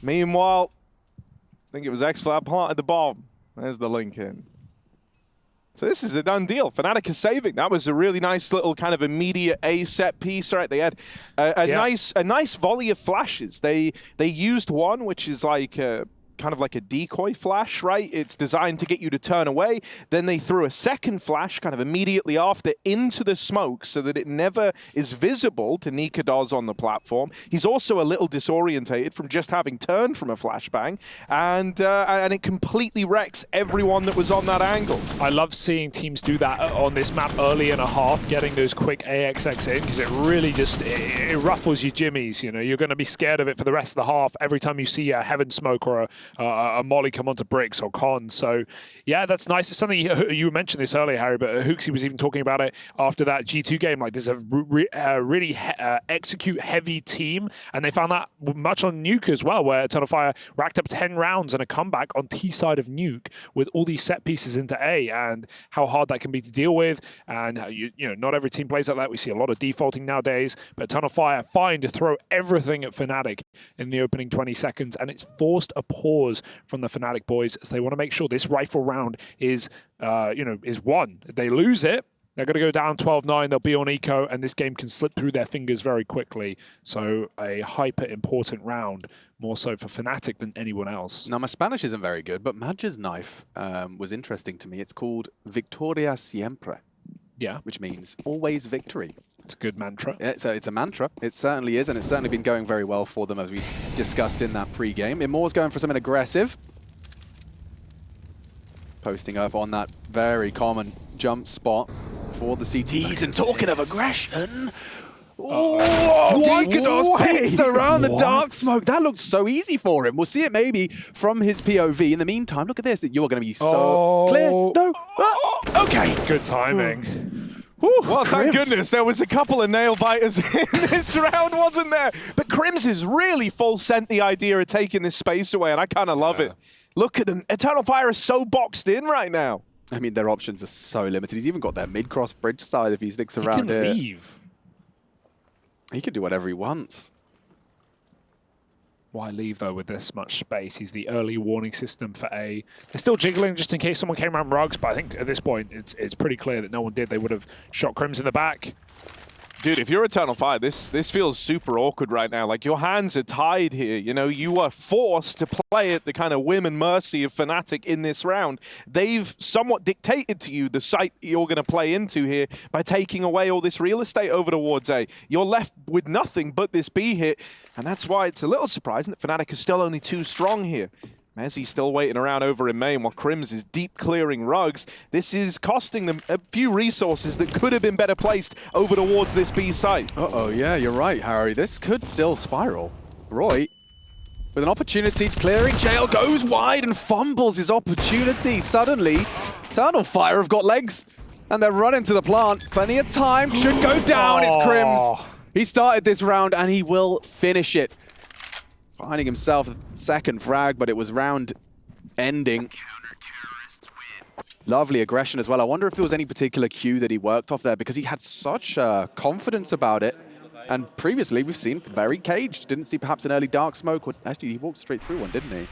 Meanwhile, I think it was X-Flab planted the bomb. There's the link in. So this is a done deal. Fnatic is saving. That was a really nice little kind of immediate A set piece, right? They had a nice volley of flashes. They used one, which is like kind of like a decoy flash, right? It's designed to get you to turn away. Then they threw a second flash kind of immediately after into the smoke so that it never is visible to Nikados on the platform. He's also a little disorientated from just having turned from a flashbang, and it completely wrecks everyone that was on that angle. I love seeing teams do that on this map early in a half, getting those quick AXX in, because it really just it ruffles your jimmies. You're going to be scared of it for the rest of the half every time you see a heaven smoke or a molly come onto bricks or con. So yeah, that's nice. It's something you mentioned this earlier, Harry, but Hooksy was even talking about it after that G2 game. Like, there's a really execute heavy team, and they found that much on Nuke as well, where Eternal Fire racked up 10 rounds and a comeback on T side of Nuke with all these set pieces into A, and how hard that can be to deal with. And not every team plays like that. We see a lot of defaulting nowadays, but Eternal Fire find to throw everything at Fnatic in the opening 20 seconds, and it's forced a pause from the Fnatic boys as they want to make sure this rifle round is won. If they lose it, they're going to go down 12-9. They'll be on eco, and this game can slip through their fingers very quickly. So a hyper important round, more so for Fnatic than anyone else. Now, my Spanish isn't very good, but Madja's knife was interesting to me. It's called Victoria Siempre. Yeah, which means always victory. It's a good mantra. Yeah, so it's a mantra. It certainly is, and it's certainly been going very well for them, as we discussed in that pre-game. imoRR's going for something aggressive. Posting up on that very common jump spot for the CTs. And talking of aggression... Nikados picks around the dark smoke. That looked so easy for him. We'll see it maybe from his POV. In the meantime, look at this. You're going to be so clear. No. Okay. Good timing. Well, thank goodness there was a couple of nail biters in this round, wasn't there? But Crims is really full sent the idea of taking this space away, and I kind of love it. Look at them. Eternal Fire is so boxed in right now. I mean, their options are so limited. He's even got their mid-cross bridge side if he sticks around here. He can leave. He can do whatever he wants. Why leave, though, with this much space? He's the early warning system for A. They're still jiggling just in case someone came around rugs, but I think at this point it's pretty clear that no one did. They would have shot Crims in the back. Dude, if you're Eternal Fire, this feels super awkward right now. Like, your hands are tied here. You are forced to play at the kind of whim and mercy of Fnatic in this round. They've somewhat dictated to you the site you're going to play into here by taking away all this real estate over towards A. You're left with nothing but this B hit, and that's why it's a little surprising that Fnatic is still only 2 strong here. mezii still waiting around over in main while Crims is deep clearing rugs. This is costing them a few resources that could have been better placed over towards this B site. Uh-oh, yeah, you're right, Harry. This could still spiral. Roy, with an opportunity to clear it, Jail goes wide and fumbles his opportunity. Suddenly, Eternal Fire have got legs. And they're running to the plant. Plenty of time. Should go down. It's Crims. He started this round and he will finish it. Finding himself second frag, but it was round ending. Lovely aggression as well. I wonder if there was any particular cue that he worked off there because he had such confidence about it. And previously we've seen very caged. Didn't see perhaps an early dark smoke. Actually, he walked straight through one, didn't he?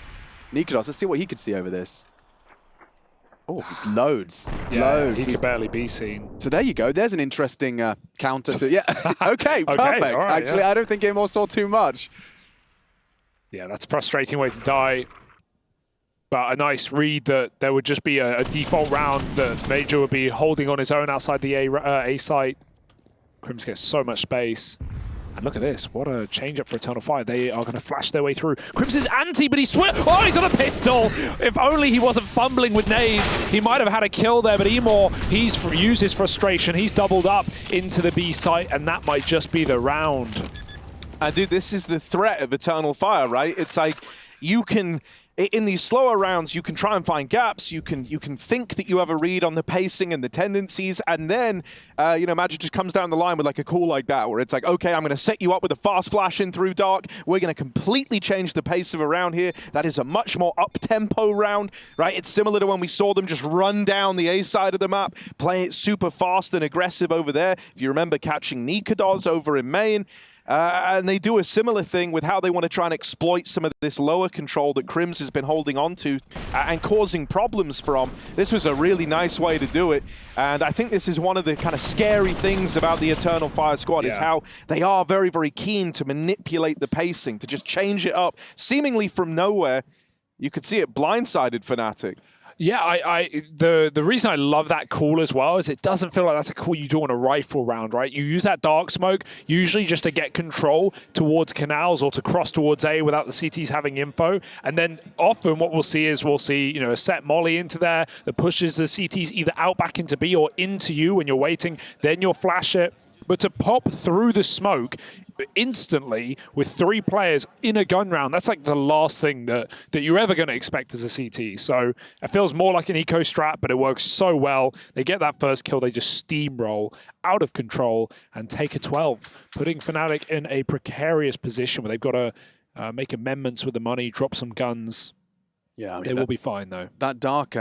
Nikodos, let's see what he could see over this. Oh, loads. Yeah, loads. he could barely be seen. So there you go. There's an interesting counter to... Yeah, okay, perfect. All right, Actually, yeah. I don't think imoRR saw too much. Yeah, that's a frustrating way to die. But a nice read that there would just be a default round that mezii would be holding on his own outside the A site. Crims gets so much space. And look at this. What a change-up for Eternal Fire. They are going to flash their way through. Crims is anti, but he's oh, he's on a pistol. If only he wasn't fumbling with nades, he might have had a kill there. But imoRR, he's used his frustration. He's doubled up into the B site, and that might just be the round. And dude, this is the threat of Eternal Fire, right? It's like you can... In these slower rounds, you can try and find gaps. You can think that you have a read on the pacing and the tendencies, and then you know, mezii just comes down the line with like a call like that, where it's like, okay, I'm going to set you up with a fast flash in through dark. We're going to completely change the pace of a round here. That is a much more up-tempo round, right? It's similar to when we saw them just run down the A side of the map, play it super fast and aggressive over there. If you remember catching Nikodos over in main. And they do a similar thing with how they want to try and exploit some of this lower control that Crims has been holding on to and causing problems from. This was a really nice way to do it. And I think this is one of the kind of scary things about the Eternal Fire squad is how they are very, very keen to manipulate the pacing, to just change it up. Seemingly from nowhere, you could see it blindsided fnatic. Yeah, the reason I love that call as well is it doesn't feel like that's a call you do on a rifle round, right? You use that dark smoke usually just to get control towards canals or to cross towards A without the CTs having info. And then often what we'll see is you know, a set molly into there that pushes the CTs either out back into B or into you when you're waiting. Then you'll flash it. But to pop through the smoke instantly with 3 players in a gun round, that's like the last thing that you're ever going to expect as a CT. So it feels more like an eco strat, but it works so well. They get that first kill, they just steamroll out of control and take a 12, putting fnatic in a precarious position where they've got to make amendments with the money, drop some guns. Yeah, I mean, they will be fine though. That dark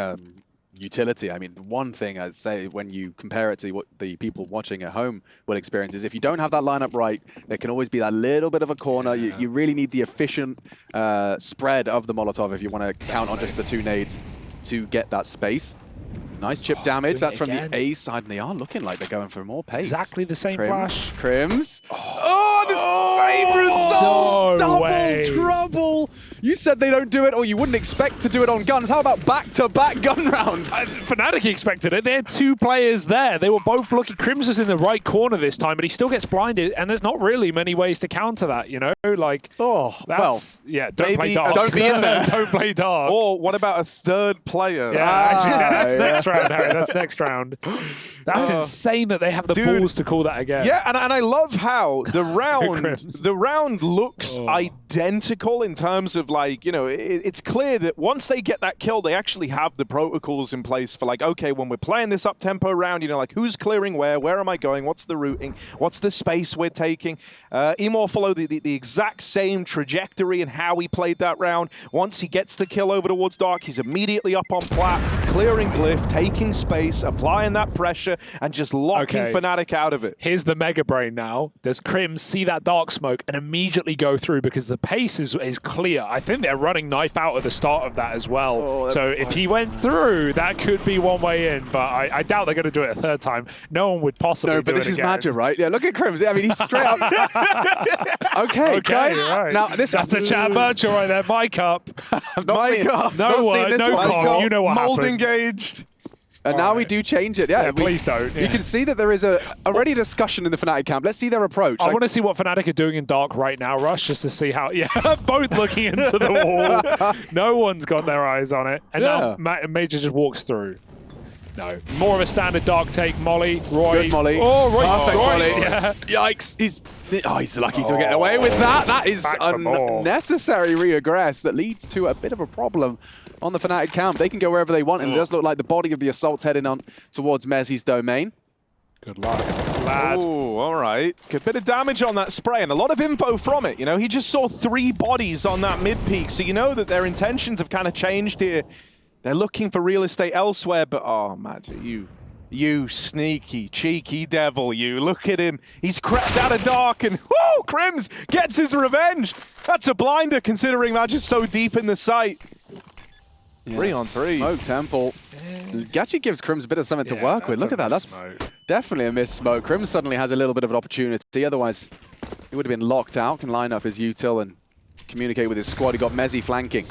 utility, I mean, one thing I'd say when you compare it to what the people watching at home will experience is if you don't have that lineup right, there can always be that little bit of a corner. You really need the efficient spread of the Molotov if you want to count on just the 2 nades to get that space. Nice chip damage. That's from the A side, and they are looking like they're going for more pace. Exactly the same flash. Crims. Oh, the same result! No Double way. trouble! You said they don't do it, or you wouldn't expect to do it on guns. How about back-to-back gun rounds? fnatic expected it. They had 2 players there. They were both looking. Crims was in the right corner this time, but he still gets blinded, and there's not really many ways to counter that, you know? Like, that's, yeah, don't play dark. Don't be in there. Don't play dark. Or what about a third player? Yeah, actually, that's next round, Harry. That's next round. That's insane that they have the balls to call that again. Yeah, and I love how the round looks identical in terms of, like, you know, it's clear that once they get that kill, they actually have the protocols in place for, like, okay, when we're playing this up-tempo round, you know, like, who's clearing where am I going, what's the routing, what's the space we're taking. imoRR followed the exact same trajectory and how he played that round. Once he gets the kill over towards dark, he's immediately up on plat, clearing glyph, taking space, applying that pressure, and just locking fnatic out of it. Here's the mega brain now. Does Crims see that dark smoke and immediately go through because the pace is clear? I think they're running knife out at the start of that as well. So if he went through, that could be one way in, but I doubt they're going to do it a third time. No one would possibly do it again. No, but this is mezii, right? Yeah, look at Crims. I mean, he's straight up. Okay, guys. Right. Now, that's a chat virtual right there. Mic up. Mic up. No word, no call. You know what Mold happened. engaged. And now we do change it. Yeah, please don't. You can see that there is already a discussion in the fnatic camp. Let's see their approach. I want to see what fnatic are doing in dark right now, Rush, just to see how. Yeah, both looking into the wall. No one's got their eyes on it, and now mezii just walks through. No. More of a standard dark take. Molly, Roy. Good Molly. Oh, Roy. Perfect Roy. Molly. Yeah. Yikes. He's lucky to get away with that. That is Back for more. unnecessary regress that leads to a bit of a problem on the Fnatic camp. They can go wherever they want, and it does look like the body of the assault's heading on towards mezii's domain. Good luck, lad. Oh, all right. Good bit of damage on that spray and a lot of info from it. You know, he just saw 3 bodies on that mid peak, so you know that their intentions have kind of changed here. They're looking for real estate elsewhere, but oh, Magic, you sneaky, cheeky devil, you. Look at him. He's crept out of dark and, whoo, Crims gets his revenge. That's a blinder considering Magic's so deep in the site. Yes. 3 on 3. Smoke Temple. Actually gives Crims a bit of something to work with. Look at that. That's definitely a missed smoke. Crims suddenly has a little bit of an opportunity. Otherwise, he would have been locked out. Can line up his util and communicate with his squad. He got mezii flanking.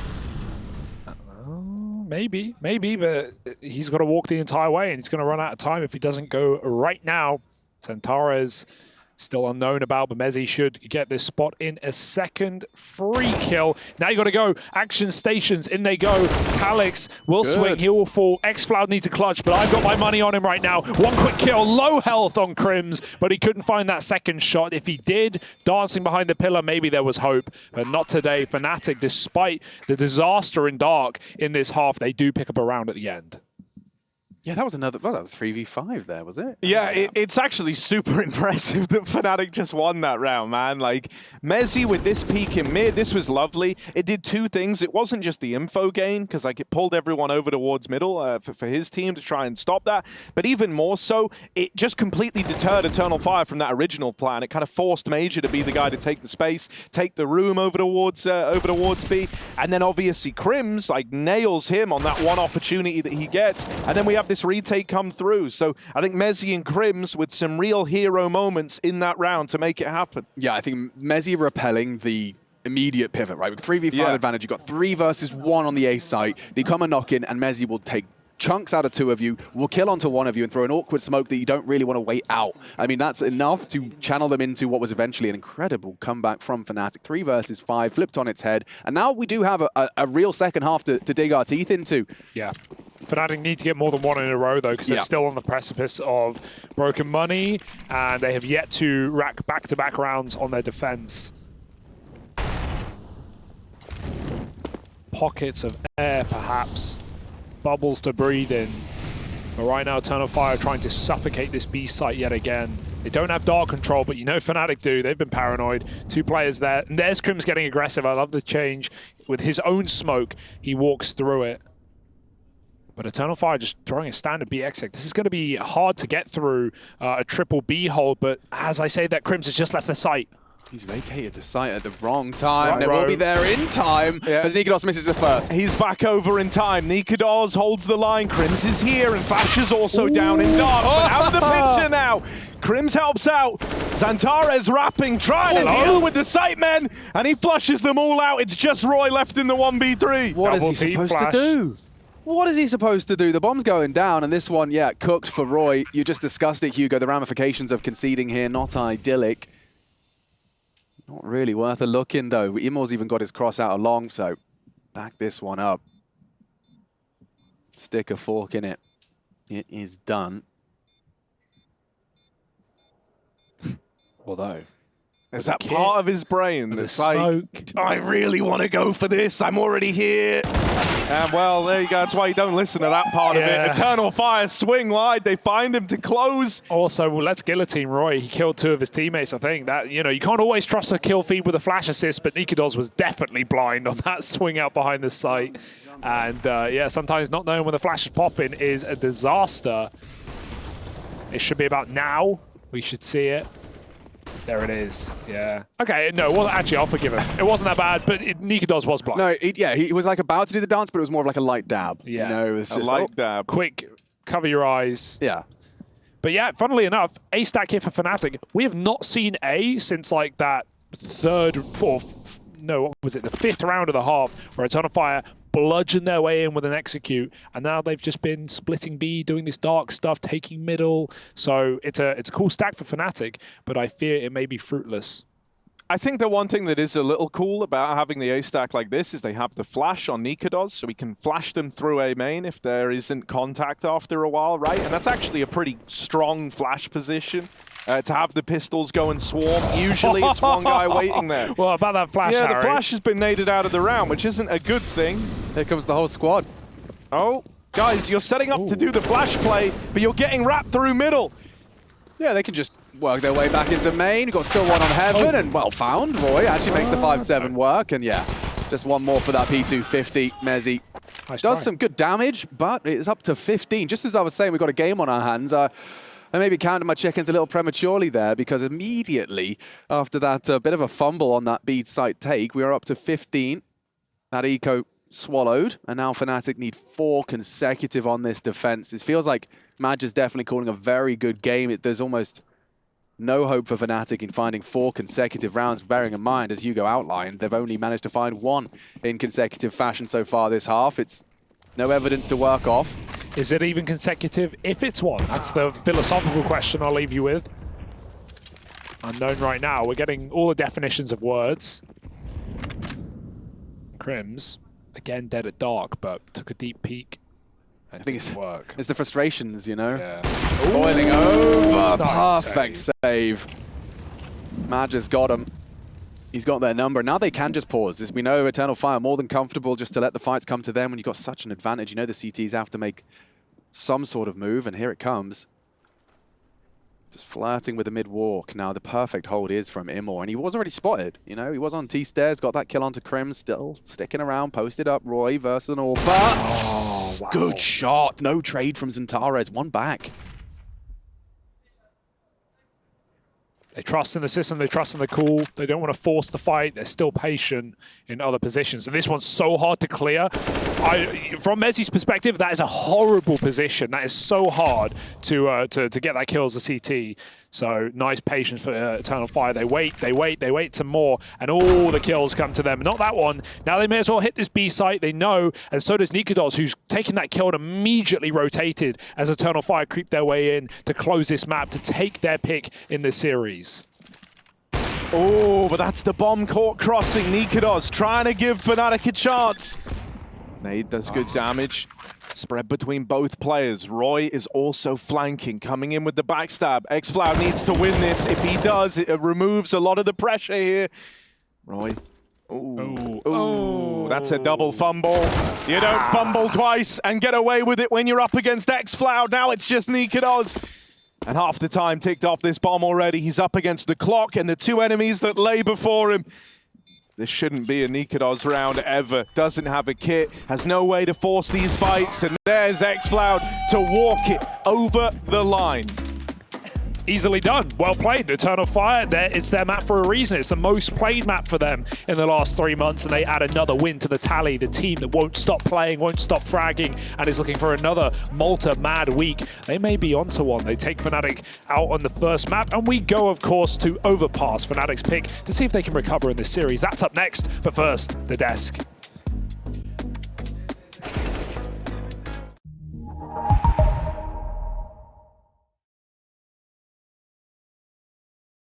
Maybe, but he's got to walk the entire way, and he's going to run out of time if he doesn't go right now. Centaur's still unknown about, but mezii should get this spot in a second. Free kill. Now you got to go. Action stations, in they go. Calyx will swing, he will fall. Xfloud needs a clutch, but I've got my money on him right now. One quick kill, low health on Crims, but he couldn't find that second shot. If he did, dancing behind the pillar, maybe there was hope, but not today. Fnatic, despite the disaster in Dark in this half, they do pick up a round at the end. Yeah, that was another 3v5 there, was it? Yeah, it's actually super impressive that Fnatic just won that round, man. Like, mezii with this peak in mid, this was lovely. It did 2 things. It wasn't just the info gain, because like it pulled everyone over towards middle for his team to try and stop that. But even more so, it just completely deterred Eternal Fire from that original plan. It kind of forced Major to be the guy to take the space, take the room over towards B. And then obviously Crims like nails him on that one opportunity that he gets. And then we have this retake come through. So I think mezii and Crims with some real hero moments in that round to make it happen. Yeah, I think mezii repelling the immediate pivot, right? With 3v5 advantage, you've got 3 versus 1 on the A site. They come a knock-in, and mezii will take chunks out of 2 of you, will kill onto 1 of you and throw an awkward smoke that you don't really want to wait out. I mean, that's enough to channel them into what was eventually an incredible comeback from Fnatic. 3 versus 5, flipped on its head. And now we do have a real second half to dig our teeth into. Yeah. Fnatic need to get more than 1 in a row, though, because they're still on the precipice of broken money, and they have yet to rack back-to-back rounds on their defense. Pockets of air, perhaps. Bubbles to breathe in. But right now, Eternal Fire trying to suffocate this B site yet again. They don't have dark control, but you know Fnatic do. They've been paranoid. 2 players there. And there's Crims getting aggressive. I love the change. With his own smoke, he walks through it. But Eternal Fire just throwing a standard B exec. This is going to be hard to get through a triple B hold, but as I say that, Crims has just left the site. He's vacated the site at the wrong time. They will be there in time as Nikodos misses the first. He's back over in time. Nikodos holds the line. Crims is here, and Fash is also down in dark. But out of the picture now. Crims helps out. Zantares rapping, trying to deal with the site men, and he flushes them all out. It's just Roy left in the 1v3. What is he supposed to do? What is he supposed to do? The bomb's going down, and this one, cooked for Roy. You just discussed it, Hugo. The ramifications of conceding here, not idyllic. Not really worth a look in, though. imoRR's even got his cross out along, so back this one up. Stick a fork in it. It is done. Although, there's that part of his brain that's like, I really want to go for this. I'm already here. And well, there you go. That's why you don't listen to that part of it. Eternal Fire swing wide. They find him to close. Also, well, let's guillotine Roy. He killed 2 of his teammates, I think. That, you know, you can't always trust a kill feed with a flash assist, but Nikodos was definitely blind on that swing out behind the site. And yeah, sometimes not knowing when the flash is popping is a disaster. It should be about now. We should see it. There it is. Yeah. Okay, no, well, actually, I'll forgive him. It wasn't that bad, but Nikodos was blind. No, he was like about to do the dance, but it was more of like a light dab. Yeah. You know, it was just a light dab. Quick, cover your eyes. Yeah. But yeah, funnily enough, A stack here for Fnatic. We have not seen A since like that the 5th round of the half, where Eternal Fire bludgeon their way in with an execute, and now they've just been splitting B, doing this dark stuff, taking middle. So it's a cool stack for Fnatic, but I fear it may be fruitless. I think the one thing that is a little cool about having the A stack like this is they have the flash on nikodos, so we can flash them through A main if there isn't contact after a while, right? And that's actually a pretty strong flash position. To have the pistols go and swarm. Usually it's one guy waiting there. Well, about that flash, Yeah, Harry. the flash has been naded out of the round, which isn't a good thing. Here comes the whole squad. Oh, guys, you're setting up to do the flash play, but you're getting wrapped through middle. Yeah, they can just work their way back into main. Got still one on heaven, and well found. Roy actually makes the 5-7 work, and yeah, just one more for that P250. mezii Nice does try. some good damage, but it's up to 15. Just as I was saying, we've got a game on our hands. I maybe counted my chickens a little prematurely there, because immediately after that bit of a fumble on that B site take, we are up to 15. That eco swallowed, and now fnatic need 4 consecutive on this defense. It feels like Madge is definitely calling a very good game. There's almost no hope for fnatic in finding 4 consecutive rounds, bearing in mind, as Hugo outlined, they've only managed to find 1 in consecutive fashion so far this half. It's no evidence to work off. Is it even consecutive if it's 1? That's the philosophical question I'll leave you with. Unknown right now. We're getting all the definitions of words. Crims, again dead at dark, but took a deep peek. I think it's work. It's the frustrations, you know? Yeah. Boiling over. Nice Perfect save. Madge has got him. He's got their number. Now they can just pause. As we know, Eternal Fire more than comfortable just to let the fights come to them when you've got such an advantage. You know the CTs have to make some sort of move, and here it comes. Just flirting with the mid-walk. Now the perfect hold is from imoRR, and he was already spotted. You know, he was on T-stairs, got that kill onto Crim, still sticking around, posted up. Roy versus an AWP. Oh, wow. Good shot. No trade from Xantares. One back. They trust in the system, they trust in the call, they don't want to force the fight, they're still patient in other positions. And this one's so hard to clear. From mezii's perspective, that is a horrible position. That is so hard to get that kill as a CT. So nice patience for Eternal Fire. They wait some more, and all the kills come to them. Not that one. Now they may as well hit this B site, they know, and so does nikodos, who's taken that kill and immediately rotated as Eternal Fire creep their way in to close this map, to take their pick in this series. Oh, but that's the bomb court crossing. nikodos trying to give fnatic a chance. Nade does good damage. Spread between both players. Roy is also flanking, coming in with the backstab. xFlow needs to win this. If he does, it removes a lot of the pressure here. Roy. Ooh, that's a double fumble. You don't fumble twice and get away with it when you're up against xFlow. Now it's just nikodos. And half the time ticked off this bomb already. He's up against the clock and the 2 enemies that lay before him. This shouldn't be a nikodos round ever. Doesn't have a kit, has no way to force these fights, and there's xFlow to walk it over the line. Easily done. Well played. Eternal Fire, it's their map for a reason. It's the most played map for them in the last 3 months, and they add another win to the tally. The team that won't stop playing, won't stop fragging, and is looking for another Malta-mad week. They may be onto one. They take fnatic out on the first map, and we go, of course, to overpass fnatic's pick to see if they can recover in this series. That's up next, but first, the desk.